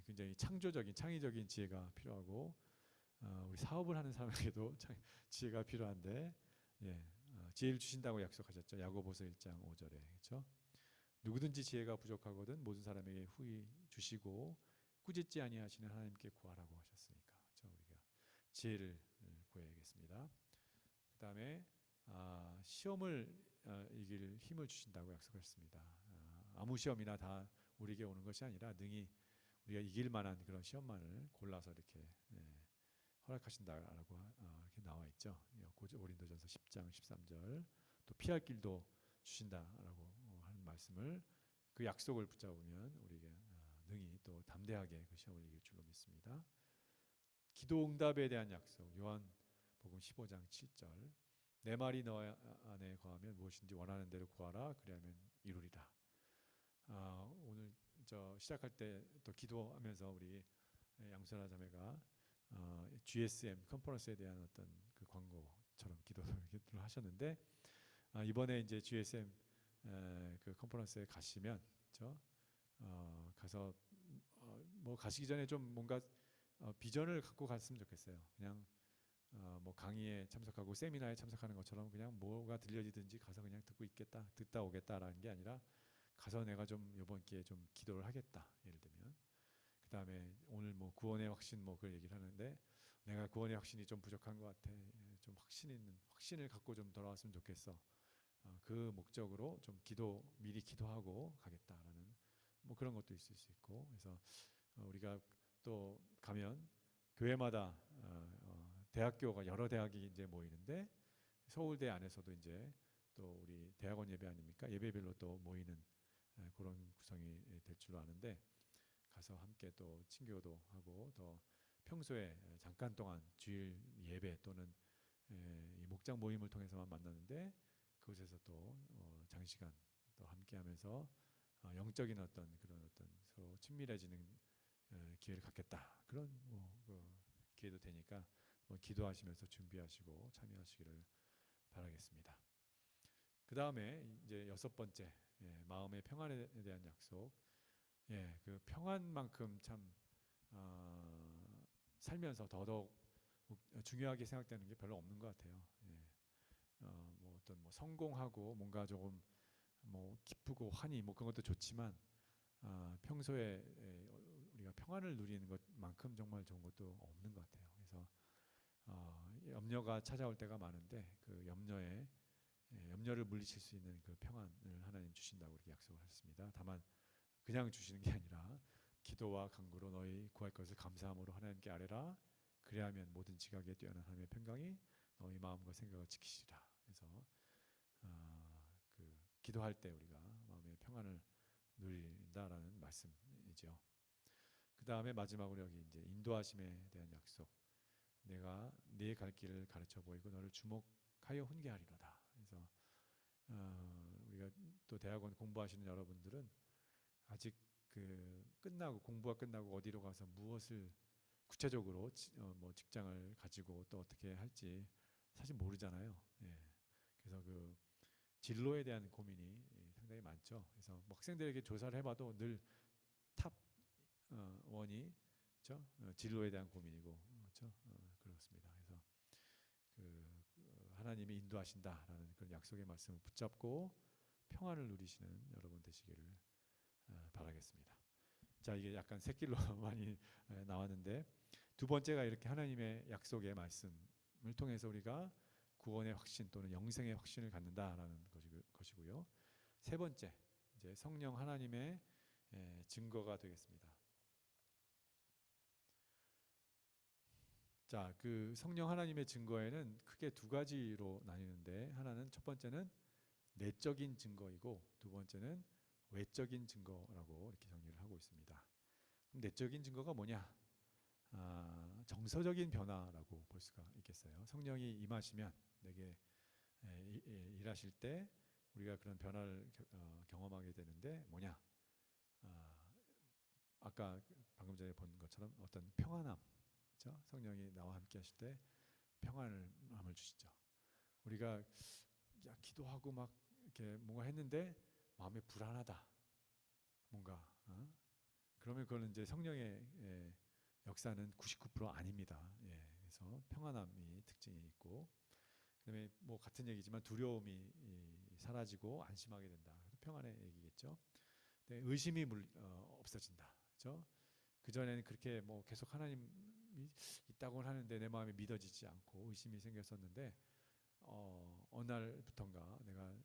굉장히 창의적인 지혜가 필요하고 우리 사업을 하는 사람에게도 지혜가 필요한데 지혜를 주신다고 약속하셨죠. 야고보서 1장 5절에 그렇죠? 누구든지 지혜가 부족하거든 모든 사람에게 후히 주시고 꾸짖지 아니하시는 하나님께 구하라고 하셨으니까 그렇죠? 우리가 지혜를 구해야겠습니다. 그다음에 시험을 이길 힘을 주신다고 약속했습니다. 아무 시험이나 다 우리에게 오는 것이 아니라 능히 우리가 이길 만한 그런 시험만을 골라서 이렇게 허락하신다라고 이렇게 나와 있죠. 고린도전서 10장 13절. 또 피할 길도 주신다라고 하는 말씀을, 그 약속을 붙잡으면 우리에게 능히 또 담대하게 그 시험을 이길 줄로 믿습니다. 기도 응답에 대한 약속, 요한복음 15장 7절. 내 말이 너 안에 거하면 무엇인지 원하는 대로 구하라, 그리하면 이루리라. 오늘 시작할 때 또 기도하면서 우리 양선아 자매가 GSM 컨퍼런스에 대한 어떤 그 광고처럼 기도를 하셨는데, 이번에 이제 GSM 그 컨퍼런스에 가시면 가서 뭐 가시기 전에 좀 뭔가 비전을 갖고 갔으면 좋겠어요. 그냥 뭐 강의에 참석하고 세미나에 참석하는 것처럼 그냥 뭐가 들려지든지 가서 그냥 듣다 오겠다라는 게 아니라, 가서 내가 좀 이번 기회에 좀 기도를 하겠다, 예를 들면. 그 다음에 오늘 뭐 구원의 확신 뭐 그 얘기를 하는데, 내가 구원의 확신이 좀 부족한 것 같아, 좀 확신을 갖고 좀 돌아왔으면 좋겠어. 그 목적으로 좀 미리 기도하고 가겠다라는 뭐 그런 것도 있을 수 있고. 그래서 우리가 또 가면 교회마다 대학교가 여러 대학이 이제 모이는데, 서울대 안에서도 이제 또 우리 대학원 예배 아닙니까? 예배별로 또 모이는 그런 구성이 될 줄로 아는데, 가서 함께 또 친교도 하고, 또 평소에 잠깐 동안 주일 예배 또는 이 목장 모임을 통해서만 만났는데, 그곳에서 또 장시간 또 함께하면서 영적인 그런 어떤 서로 친밀해지는 기회를 갖겠다, 그런 그 기회도 되니까 기도하시면서 준비하시고 참여하시기를 바라겠습니다. 그 다음에 이제 6번째, 마음의 평안에 대한 약속. 그 평안만큼 참 살면서 더더욱 중요하게 생각되는 게 별로 없는 것 같아요. 뭐 어떤 성공하고 뭔가 조금 뭐 기쁘고 환희 뭐 그런 것도 좋지만, 평소에 우리가 평안을 누리는 것만큼 정말 좋은 것도 없는 것 같아요. 그래서 염려가 찾아올 때가 많은데, 그 염려를 물리칠 수 있는 그 평안을 하나님 주신다고 이렇게 약속을 하셨습니다. 다만 그냥 주시는 게 아니라, 기도와 간구로 너희 구할 것을 감사함으로 하나님께 아뢰라, 그리하면 모든 지각에 뛰어난 하나님의 평강이 너희 마음과 생각을 지키시라. 그래서 그 기도할 때 우리가 마음의 평안을 누린다라는 말씀이죠. 그 다음에 마지막으로 여기 이제 인도하심에 대한 약속. 내가 네 갈 길을 가르쳐 보이고 너를 주목하여 훈계하리로다. 그래서 우리가 또 대학원 공부하시는 여러분들은 아직 공부가 끝나고 어디로 가서 무엇을 구체적으로 뭐 직장을 가지고 또 어떻게 할지 사실 모르잖아요. 그래서 그 진로에 대한 고민이 상당히 많죠. 그래서 학생들에게 조사를 해봐도 늘 탑 원이 그렇죠? 진로에 대한 고민이고, 그렇죠? 그렇습니다. 그래서 하나님이 인도하신다라는 그런 약속의 말씀을 붙잡고 평안을 누리시는 여러분 되시기를 바라겠습니다. 자, 이게 약간 새길로 많이 나왔는데, 두 번째가 이렇게 하나님의 약속의 말씀을 통해서 우리가 구원의 확신 또는 영생의 확신을 갖는다라는 것이고요. 세 번째, 이제 성령 하나님의 증거가 되겠습니다. 자, 그 성령 하나님의 증거에는 크게 두 가지로 나뉘는데, 하나는 첫 번째는 내적인 증거이고, 두 번째는 외적인 증거라고 이렇게 정리를 하고 있습니다. 그럼 내적인 증거가 뭐냐? 정서적인 변화라고 볼 수가 있겠어요. 성령이 임하시면 내게 일하실 때 우리가 그런 변화를 경험하게 되는데, 뭐냐? 아까 방금 전에 본 것처럼 어떤 평안함, 그렇죠? 성령이 나와 함께 하실 때 평안함을 주시죠. 우리가 기도하고 막 이렇게 뭔가 했는데 마음이 불안하다, 뭔가 그러면 그거는 이제 성령의 역사는 99% 아닙니다. 그래서 평안함이 특징이 있고, 그다음에 뭐 같은 얘기지만 두려움이 사라지고 안심하게 된다. 평안의 얘기겠죠. 의심이 없어진다. 그렇죠? 그 전에는 그렇게 뭐 계속 하나님 있다고는 하는데 내 마음에 믿어지지 않고 의심이 생겼었는데 어느 날부턴가 내가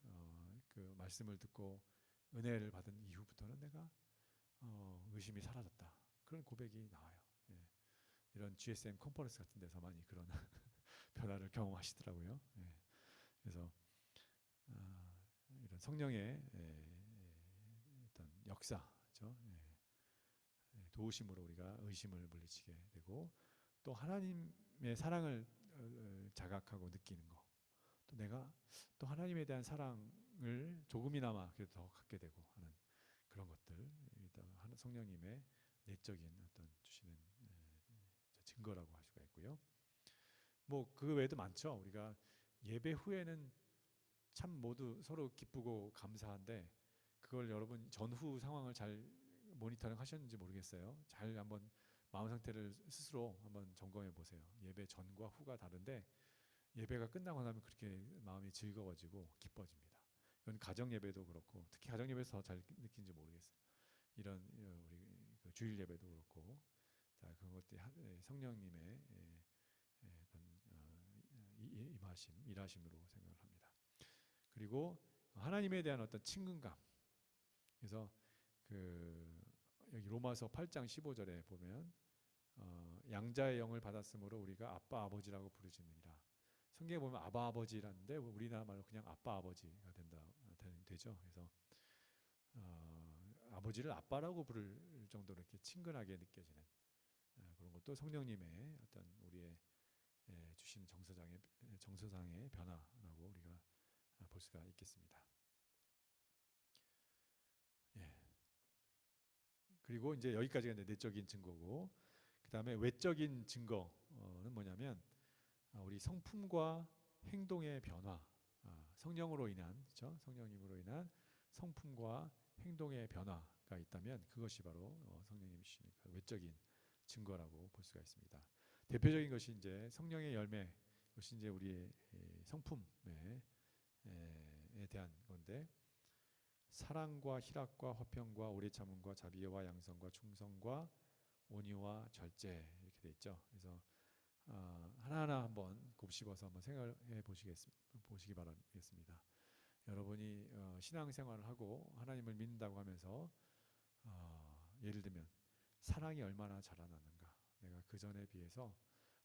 그 말씀을 듣고 은혜를 받은 이후부터는 내가 의심이 사라졌다. 그런 고백이 나와요. 예. 이런 GSM 컨퍼런스 같은 데서 많이 그런 변화를 경험하시더라고요. 예. 그래서 이런 성령의 어떤 역사죠. 도우심으로 우리가 의심을 물리치게 되고 또 하나님의 사랑을 자각하고 느끼는 거. 또 내가 또 하나님에 대한 사랑을 조금이나마 그래도 더 갖게 되고 하는 그런 것들 성령님의 내적인 어떤 주시는 증거라고 할 수가 있고요. 뭐 그 외에도 많죠. 우리가 예배 후에는 참 모두 서로 기쁘고 감사한데 그걸 여러분 전후 상황을 잘 모니터링 하셨는지 모르겠어요. 잘 한번 마음 상태를 스스로 한번 점검해 보세요. 예배 전과 후가 다른데 예배가 끝나고 나면 그렇게 마음이 즐거워지고 기뻐집니다. 이건 가정 예배도 그렇고 특히 가정 예배에서 더 잘 느낀지 모르겠어요. 이런 우리 그 주일 예배도 그렇고 자 그런 것들이 성령님의 임하심, 일하심으로 생각을 합니다. 그리고 하나님에 대한 어떤 친근감. 그래서 그 여기 로마서 8장 15절에 보면 양자의 영을 받았으므로 우리가 아빠 아버지라고 부르짖느니라. 성경에 보면 아바 아버지라는데 우리나라 말로 그냥 아빠 아버지가 되죠. 그래서 아버지를 아빠라고 부를 정도로 이렇게 친근하게 느껴지는 그런 것도 성령님의 어떤 우리의 주신 정서상의 변화라고 우리가 볼 수가 있겠습니다. 예. 그리고 이제 여기까지가 내적인 증거고, 그 다음에 외적인 증거는 뭐냐면 우리 성품과 행동의 변화, 성령으로 인한, 그렇죠? 성령님으로 인한 성품과 행동의 변화가 있다면 그것이 바로 성령님이 주시는 외적인 증거라고 볼 수가 있습니다. 대표적인 것이 이제 성령의 열매, 그것이 이제 우리의 성품에 대한 건데 사랑과 희락과 화평과 오래 참음과 자비와 양성과 충성과 온유와 절제 이렇게 돼 있죠. 그래서 하나하나 한번 곱씹어서 한번 생각해 보시기 바라겠습니다. 여러분이 신앙생활을 하고 하나님을 믿는다고 하면서 예를 들면 사랑이 얼마나 자라나는가, 내가 그 전에 비해서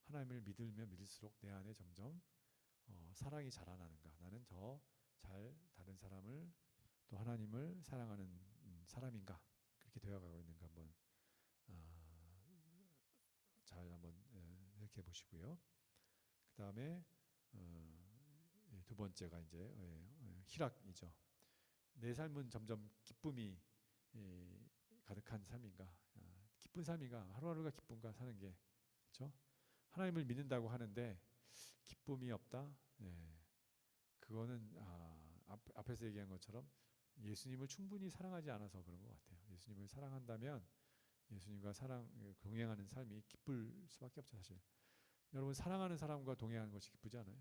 하나님을 믿으면 믿을수록 내 안에 점점 사랑이 자라나는가, 나는 더 잘 다른 사람을 또 하나님을 사랑하는 사람인가, 그렇게 되어가고 있는가 한번 잘 한번 생각해 보시고요. 그 다음에 두 번째가 이제 희락이죠. 내 삶은 점점 기쁨이 가득한 삶인가, 기쁜 삶인가, 하루하루가 기쁨과 사는 게, 그렇죠? 하나님을 믿는다고 하는데 기쁨이 없다. 그거는 앞에서 얘기한 것처럼 예수님을 충분히 사랑하지 않아서 그런 것 같아요. 예수님을 사랑한다면 예수님과 동행하는 삶이 기쁠 수밖에 없죠. 사실 여러분 사랑하는 사람과 동행하는 것이 기쁘지 않아요?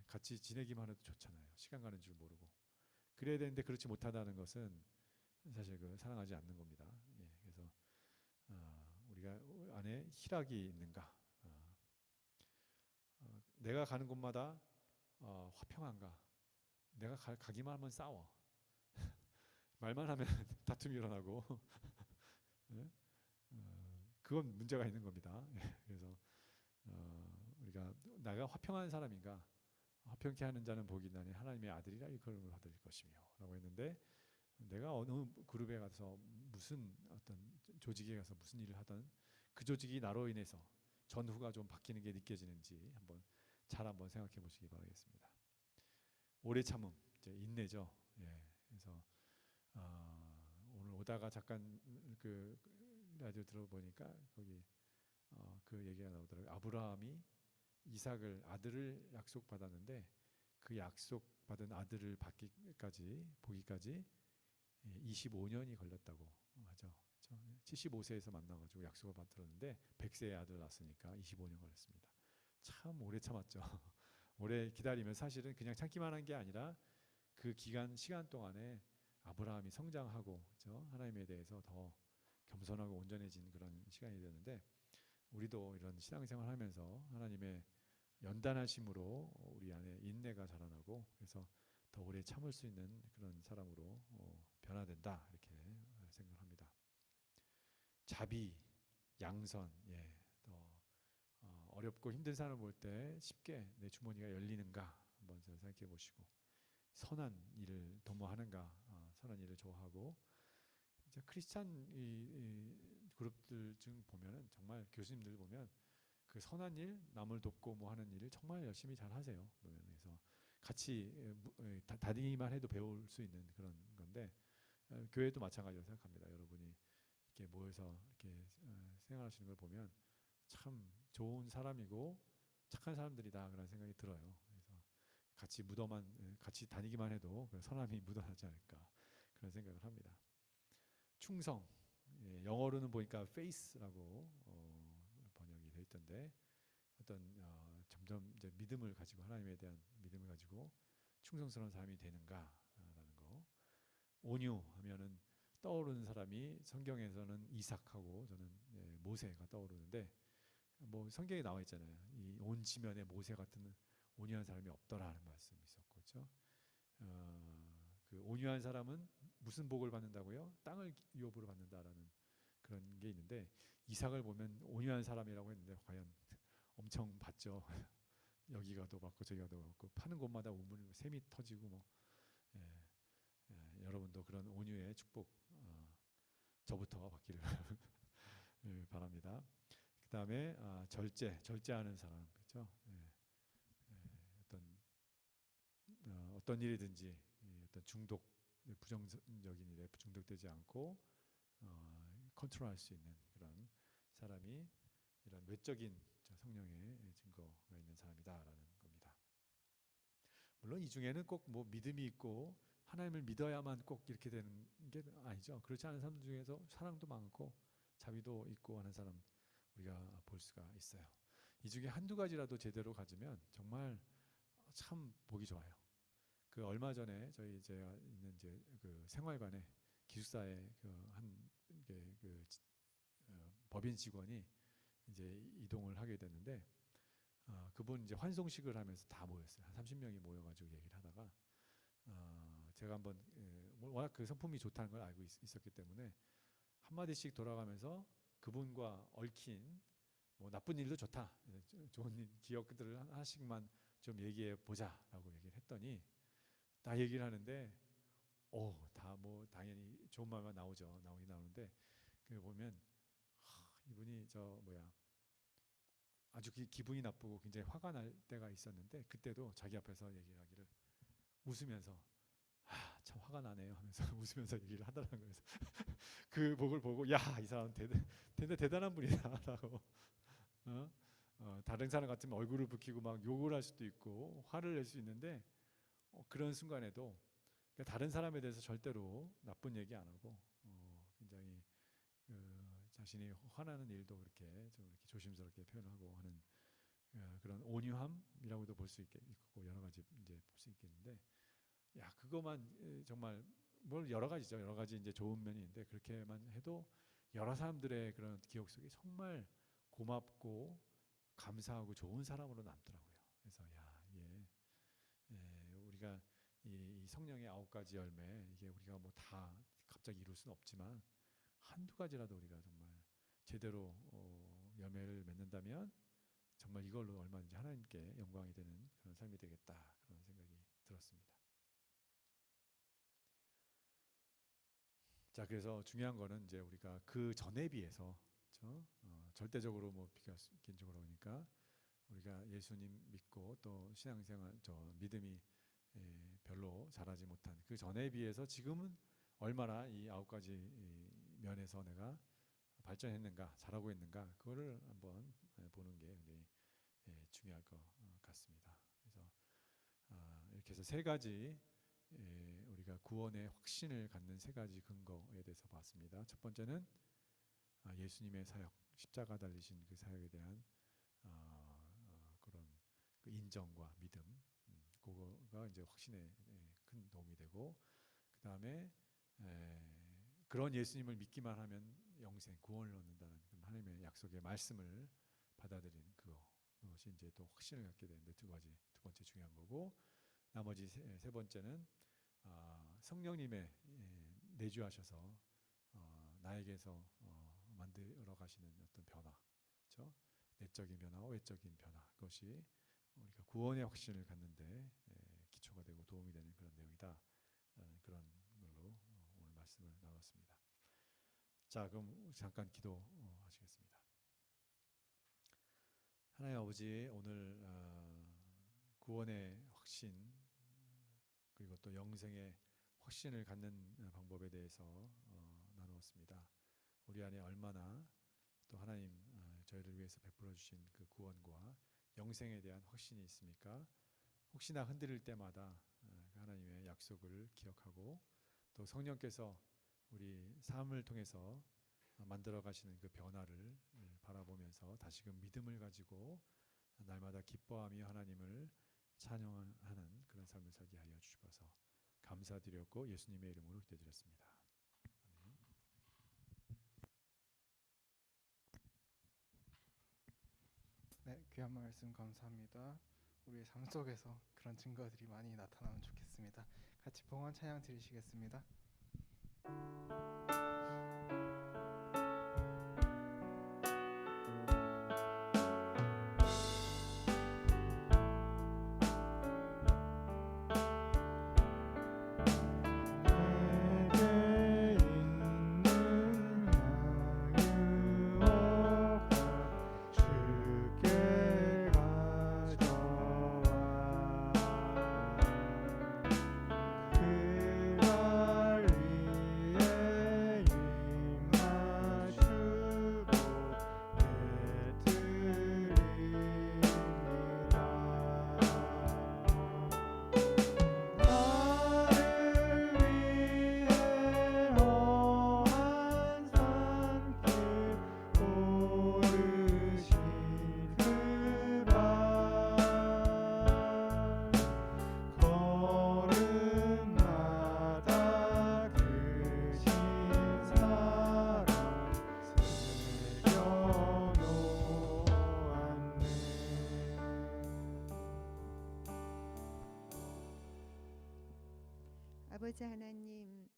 같이 지내기만 해도 좋잖아요. 시간 가는 줄 모르고. 그래야 되는데 그렇지 못하다는 것은 사실 사랑하지 않는 겁니다. 그래서 우리가 안에 희락이 있는가, 내가 가는 곳마다 화평한가, 내가 가기만 하면 싸워 말만 하면 다툼이 일어나고 그건 문제가 있는 겁니다. 그래서 우리가 내가 화평한 사람인가, 화평케 하는 자는 복이 있나니 하나님의 아들이라 일컬음을 받을 것이며 라고 했는데, 내가 어느 그룹에 가서 무슨 어떤 조직에 가서 무슨 일을 하든 그 조직이 나로 인해서 전후가 좀 바뀌는 게 느껴지는지 한번 생각해 보시기 바라겠습니다. 오래 참음, 이제 인내죠. 그래서 오늘 오다가 잠깐 그 라디오 들어보니까 거기 그 얘기가 나오더라고요. 아브라함이 이삭을 아들을 약속받았는데 그 약속받은 아들을 보기까지 25년이 걸렸다고 하죠. 75세에서 만나가지고 약속을 받들었는데 100세에 아들 낳았으니까 25년 걸렸습니다. 참 오래 참았죠. 오래 기다리면 사실은 그냥 참기만 한 게 아니라 그 시간 동안에 아브라함이 성장하고, 그렇죠? 하나님에 대해서 더 겸손하고 온전해진 그런 시간이 되는데 우리도 이런 신앙생활하면서 하나님의 연단하심으로 우리 안에 인내가 자라나고 그래서 더 오래 참을 수 있는 그런 사람으로 변화된다 이렇게 생각합니다. 자비, 양선, 더 어렵고 힘든 사람을 볼 때 쉽게 내 주머니가 열리는가 한번 잘 생각해 보시고 선한 일을 도모하는가, 선한 일을 좋아하고 이제 크리스찬 이 그룹들 중 보면은 정말 교수님들 보면 그 선한 일, 남을 돕고 뭐 하는 일을 정말 열심히 잘 하세요. 보면 그래서 같이 다니기만 해도 배울 수 있는 그런 건데 교회도 마찬가지로 생각합니다. 여러분이 이렇게 모여서 이렇게 생활하시는 걸 보면 참 좋은 사람이고 착한 사람들이다 그런 생각이 들어요. 그래서 같이 다니기만 해도 그 선함이 묻어나지 않을까 그런 생각을 합니다. 충성, 영어로는 보니까 faith라고 번역이 돼 있던데 어떤 점점 이제 믿음을 가지고 하나님에 대한 믿음을 가지고 충성스러운 사람이 되는가라는 거. 온유하면은 떠오르는 사람이 성경에서는 이삭하고 저는 모세가 떠오르는데 뭐 성경에 나와 있잖아요. 이 온 지면에 모세 같은 온유한 사람이 없더라는 말씀이 있었고, 그렇죠? 그 온유한 사람은 무슨 복을 받는다고요? 땅을 유업으로 받는다라는 그런 게 있는데 이삭을 보면 온유한 사람이라고 했는데 과연 엄청 받죠. 여기가 더 받고 저기가 더 받고 파는 곳마다 우물 샘이 터지고 뭐 예, 여러분도 그런 온유의 축복 저부터 받기를 바랍니다. 그 다음에 절제하는 사람, 그렇죠? 어떤 일이든지 어떤 부정적인 일에 중독되지 않고 컨트롤할 수 있는 그런 사람이 이런 외적인 성령의 증거가 있는 사람이다라는 겁니다. 물론 이 중에는 꼭 뭐 믿음이 있고 하나님을 믿어야만 꼭 이렇게 되는 게 아니죠. 그렇지 않은 사람들 중에서 사랑도 많고 자비도 있고 하는 사람 우리가 볼 수가 있어요. 이 중에 한두 가지라도 제대로 가지면 정말 참 보기 좋아요. 그 얼마 전에 제가 있는 이제 그 생활관에 기숙사에 법인 직원이 이제 이동을 하게 됐는데 그분 이제 환송식을 하면서 다 모였어요. 한 30명이 모여가지고 얘기를 하다가 제가 한번 워낙 그 성품이 좋다는 걸 알고 있었기 때문에 한 마디씩 돌아가면서 그분과 얽힌 뭐 나쁜 일도 좋다, 좋은 기억들을 하나씩만 좀 얘기해 보자라고 얘기를 했더니 다 얘기를 하는데 다 뭐 당연히 좋은 말만 나오긴 나오는데 그 보면 이분이 아주 기분이 나쁘고 굉장히 화가 날 때가 있었는데 그때도 자기 앞에서 얘기하기를 웃으면서 참 화가 나네요 하면서 웃으면서 얘기를 하더라고요. 그래서 그 복을 보고 야, 이 사람 대단한 분이다라고. 다른 사람 같으면 얼굴을 붉히고 막 욕을 할 수도 있고 화를 낼 수 있는데 그런 순간에도 그러니까 다른 사람에 대해서 절대로 나쁜 얘기 안 하고 굉장히 자신이 화나는 일도 그렇게 좀 이렇게 조심스럽게 표현하고 하는 그런 온유함이라고도 볼 수 있고 여러 가지 이제 볼 수 있겠는데 야, 그거만 정말 뭘 여러 가지죠. 여러 가지 이제 좋은 면이 있는데 그렇게만 해도 여러 사람들의 그런 기억 속에 정말 고맙고 감사하고 좋은 사람으로 남더라고요. 그래서 우리가 이 성령의 9가지 열매 이게 우리가 뭐 다 갑자기 이룰 수는 없지만 한두 가지라도 우리가 정말 제대로 열매를 맺는다면 정말 이걸로 얼마든지 하나님께 영광이 되는 그런 삶이 되겠다 그런 생각이 들었습니다. 자, 그래서 중요한 거는 이제 우리가 그 전에 비해서 그렇죠? 절대적으로 뭐 비교적으로 하니까 우리가 예수님 믿고 또 신앙생활 믿음이 별로 잘하지 못한 그 전에 비해서 지금은 얼마나 이 9가지 면에서 내가 발전했는가, 잘하고 있는가 그거를 한번 보는 게 굉장히 중요할 것 같습니다. 그래서 이렇게 해서 3가지 우리가 구원의 확신을 갖는 3가지 근거에 대해서 봤습니다. 첫 번째는 예수님의 사역, 십자가 달리신 그 사역에 대한 그런 그 인정과 믿음, 그거가 이제 확신에 큰 도움이 되고, 그 다음에 그런 예수님을 믿기만 하면 영생, 구원을 얻는다는 그런 하나님의 약속의 말씀을 받아들이는 그것이 이제 또 확신을 갖게 되는데 두 번째 중요한 거고, 나머지 세 번째는 성령님의 내주하셔서 나에게서 만들어 가시는 어떤 변화, 그렇죠? 내적인 변화와 외적인 변화, 그것이 우리가 구원의 확신을 갖는데 기초가 되고 도움이 되는 그런 내용이다. 그런 걸로 오늘 말씀을 나눴습니다. 자, 그럼 잠깐 기도하시겠습니다. 하나님 아버지, 오늘 구원의 확신 그리고 또 영생의 확신을 갖는 방법에 대해서 나누었습니다. 우리 안에 얼마나 또 하나님 저희를 위해서 베풀어 주신 그 구원과 영생에 대한 확신이 있습니까? 혹시나 흔들릴 때마다 하나님의 약속을 기억하고 또 성령께서 우리 삶을 통해서 만들어 가시는 그 변화를 바라보면서 다시금 믿음을 가지고 날마다 기뻐하며 하나님을 찬양하는 그런 삶을 살게 하여 주시옵소서. 감사드렸고 예수님의 이름으로 기도드렸습니다. 아멘. 네, 귀한 말씀 감사합니다. 우리의 삶 속에서 그런 증거들이 많이 나타나면 좋겠습니다. 같이 봉헌 찬양 드리시겠습니다. 아버지 하나님,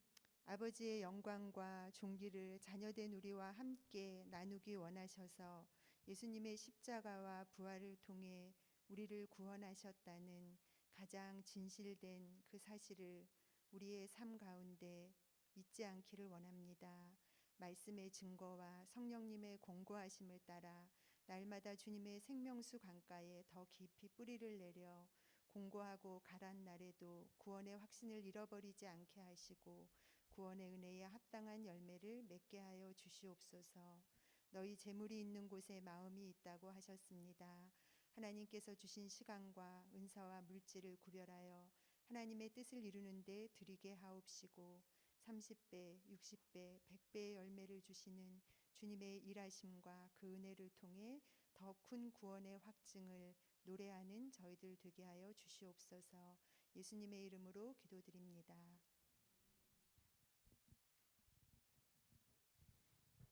아버지의 영광과 존귀를 자녀된 우리와 함께 나누기 원하셔서 예수님의 십자가와 부활을 통해 우리를 구원하셨다는 가장 진실된 그 사실을 우리의 삶 가운데 잊지 않기를 원합니다. 말씀의 증거와 성령님의 공고하심을 따라 날마다 주님의 생명수 강가에 더 깊이 뿌리를 내려 공고하고 가란 날에도 구원의 확신을 잃어버리지 않게 하시고 구원의 은혜에 합당한 열매를 맺게 하여 주시옵소서. 너희 재물이 있는 곳에 마음이 있다고 하셨습니다. 하나님께서 주신 시간과 은사와 물질을 구별하여 하나님의 뜻을 이루는 데 드리게 하옵시고 30배, 60배, 100배의 열매를 주시는 주님의 일하심과 그 은혜를 통해 더 큰 구원의 확증을 노래하는 저희들 되게 하여 주시옵소서. 예수님의 이름으로 기도드립니다.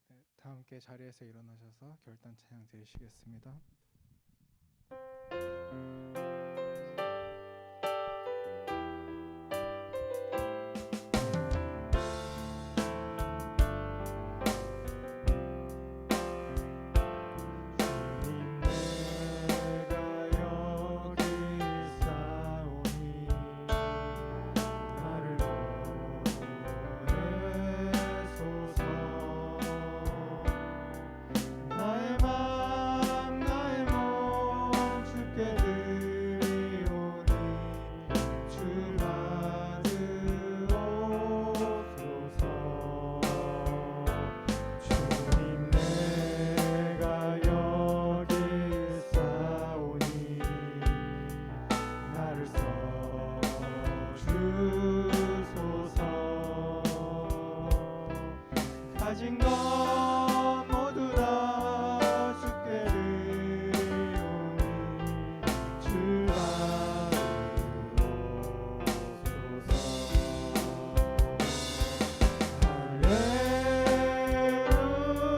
네, 다 함께 자리에서 일어나셔서 결단 찬양 드리시겠습니다. 가진 것 모두 다 주께 드리오니 주 받으옵소서.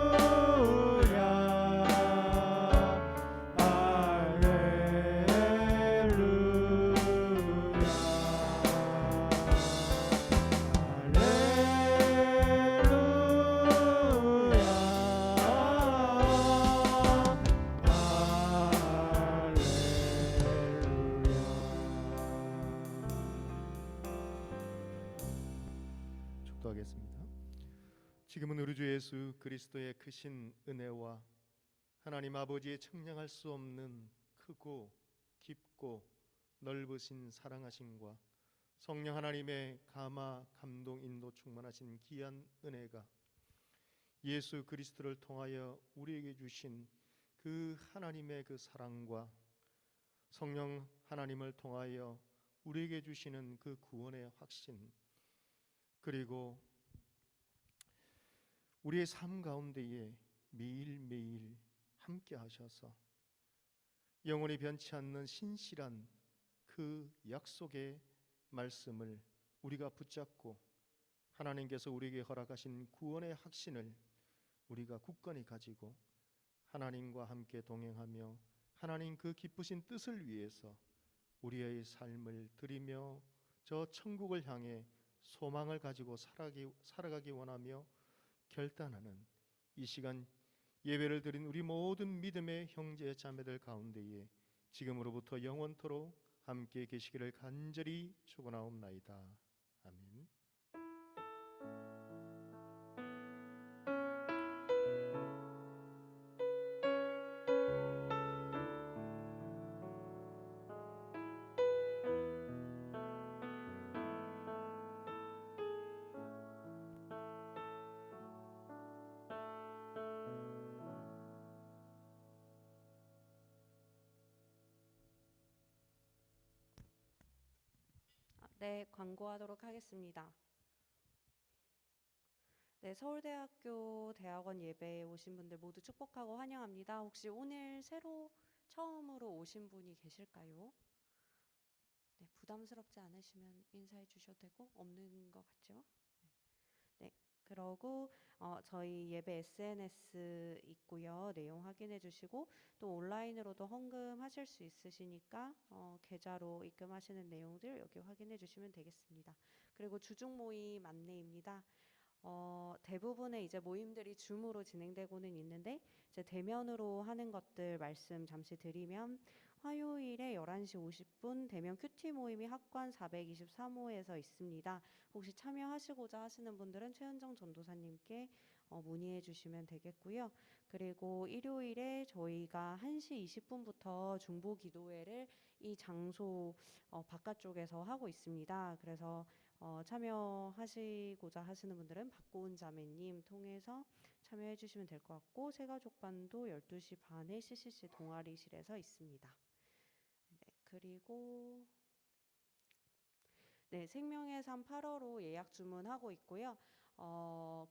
할렐루야 지금은 우리 주 예수 그리스도의 크신 은혜와 하나님 아버지의 청량할 수 없는 크고 깊고 넓으신 사랑하심과 성령 하나님의 감화 감동 인도 충만하신 귀한 은혜가 예수 그리스도를 통하여 우리에게 주신 그 하나님의 그 사랑과 성령 하나님을 통하여 우리에게 주시는 그 구원의 확신, 그리고 우리의 삶 가운데에 매일매일 함께 하셔서 영원히 변치 않는 신실한 그 약속의 말씀을 우리가 붙잡고 하나님께서 우리에게 허락하신 구원의 확신을 우리가 굳건히 가지고 하나님과 함께 동행하며 하나님 그 기쁘신 뜻을 위해서 우리의 삶을 드리며 저 천국을 향해 소망을 가지고 살아가기 원하며 결단하는 이 시간 예배를 드린 우리 모든 믿음의 형제 자매들 가운데에 지금으로부터 영원토록 함께 계시기를 간절히 축원하옵나이다. 아멘. 네, 광고하도록 하겠습니다. 네, 서울대학교 대학원 예배에 오신 분들 모두 축복하고 환영합니다. 혹시 오늘 새로 처음으로 오신 분이 계실까요? 네, 부담스럽지 않으시면 인사해 주셔도 되고 없는 것 같죠? 네, 그러고 저희 예배 SNS 있고요. 내용 확인해 주시고 또 온라인으로도 헌금하실 수 있으시니까 계좌로 입금하시는 내용들 여기 확인해 주시면 되겠습니다. 그리고 주중 모임 안내입니다. 대부분의 이제 모임들이 줌으로 진행되고는 있는데 이제 대면으로 하는 것들 말씀 잠시 드리면 화요일에 11시 50분 대면 큐티 모임이 학관 423호에서 있습니다. 혹시 참여하시고자 하시는 분들은 최은정 전도사님께 문의해 주시면 되겠고요. 그리고 일요일에 저희가 1시 20분부터 중보 기도회를 이 장소 바깥쪽에서 하고 있습니다. 그래서 참여하시고자 하시는 분들은 박고은 자매님 통해서 참여해 주시면 될 것 같고 새가족반도 12시 반에 CCC 동아리실에서 있습니다. 네, 그리고 네, 생명의 삶 8월호 예약 주문하고 있고요.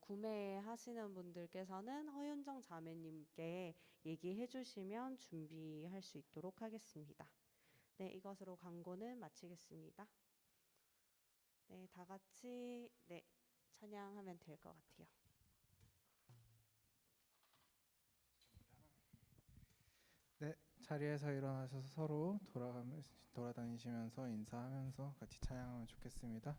구매하시는 분들께서는 허윤정 자매님께 얘기해 주시면 준비할 수 있도록 하겠습니다. 네, 이것으로 광고는 마치겠습니다. 네, 다 같이 네, 찬양하면 될 것 같아요. 네, 자리에서 일어나셔서 서로 돌아다니시면서 인사하면서 같이 찬양하면 좋겠습니다.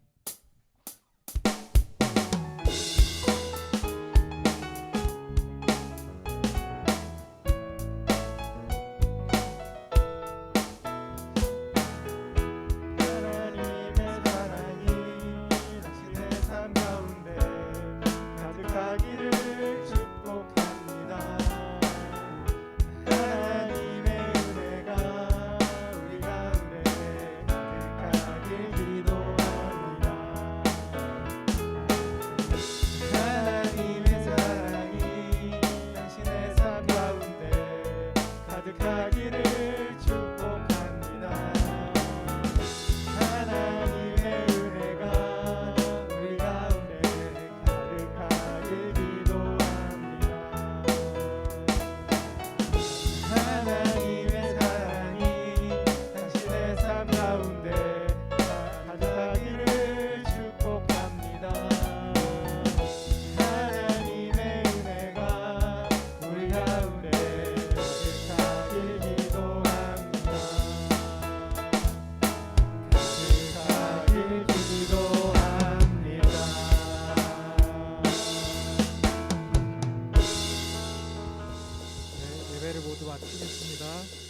예배를 모두 마치겠습니다.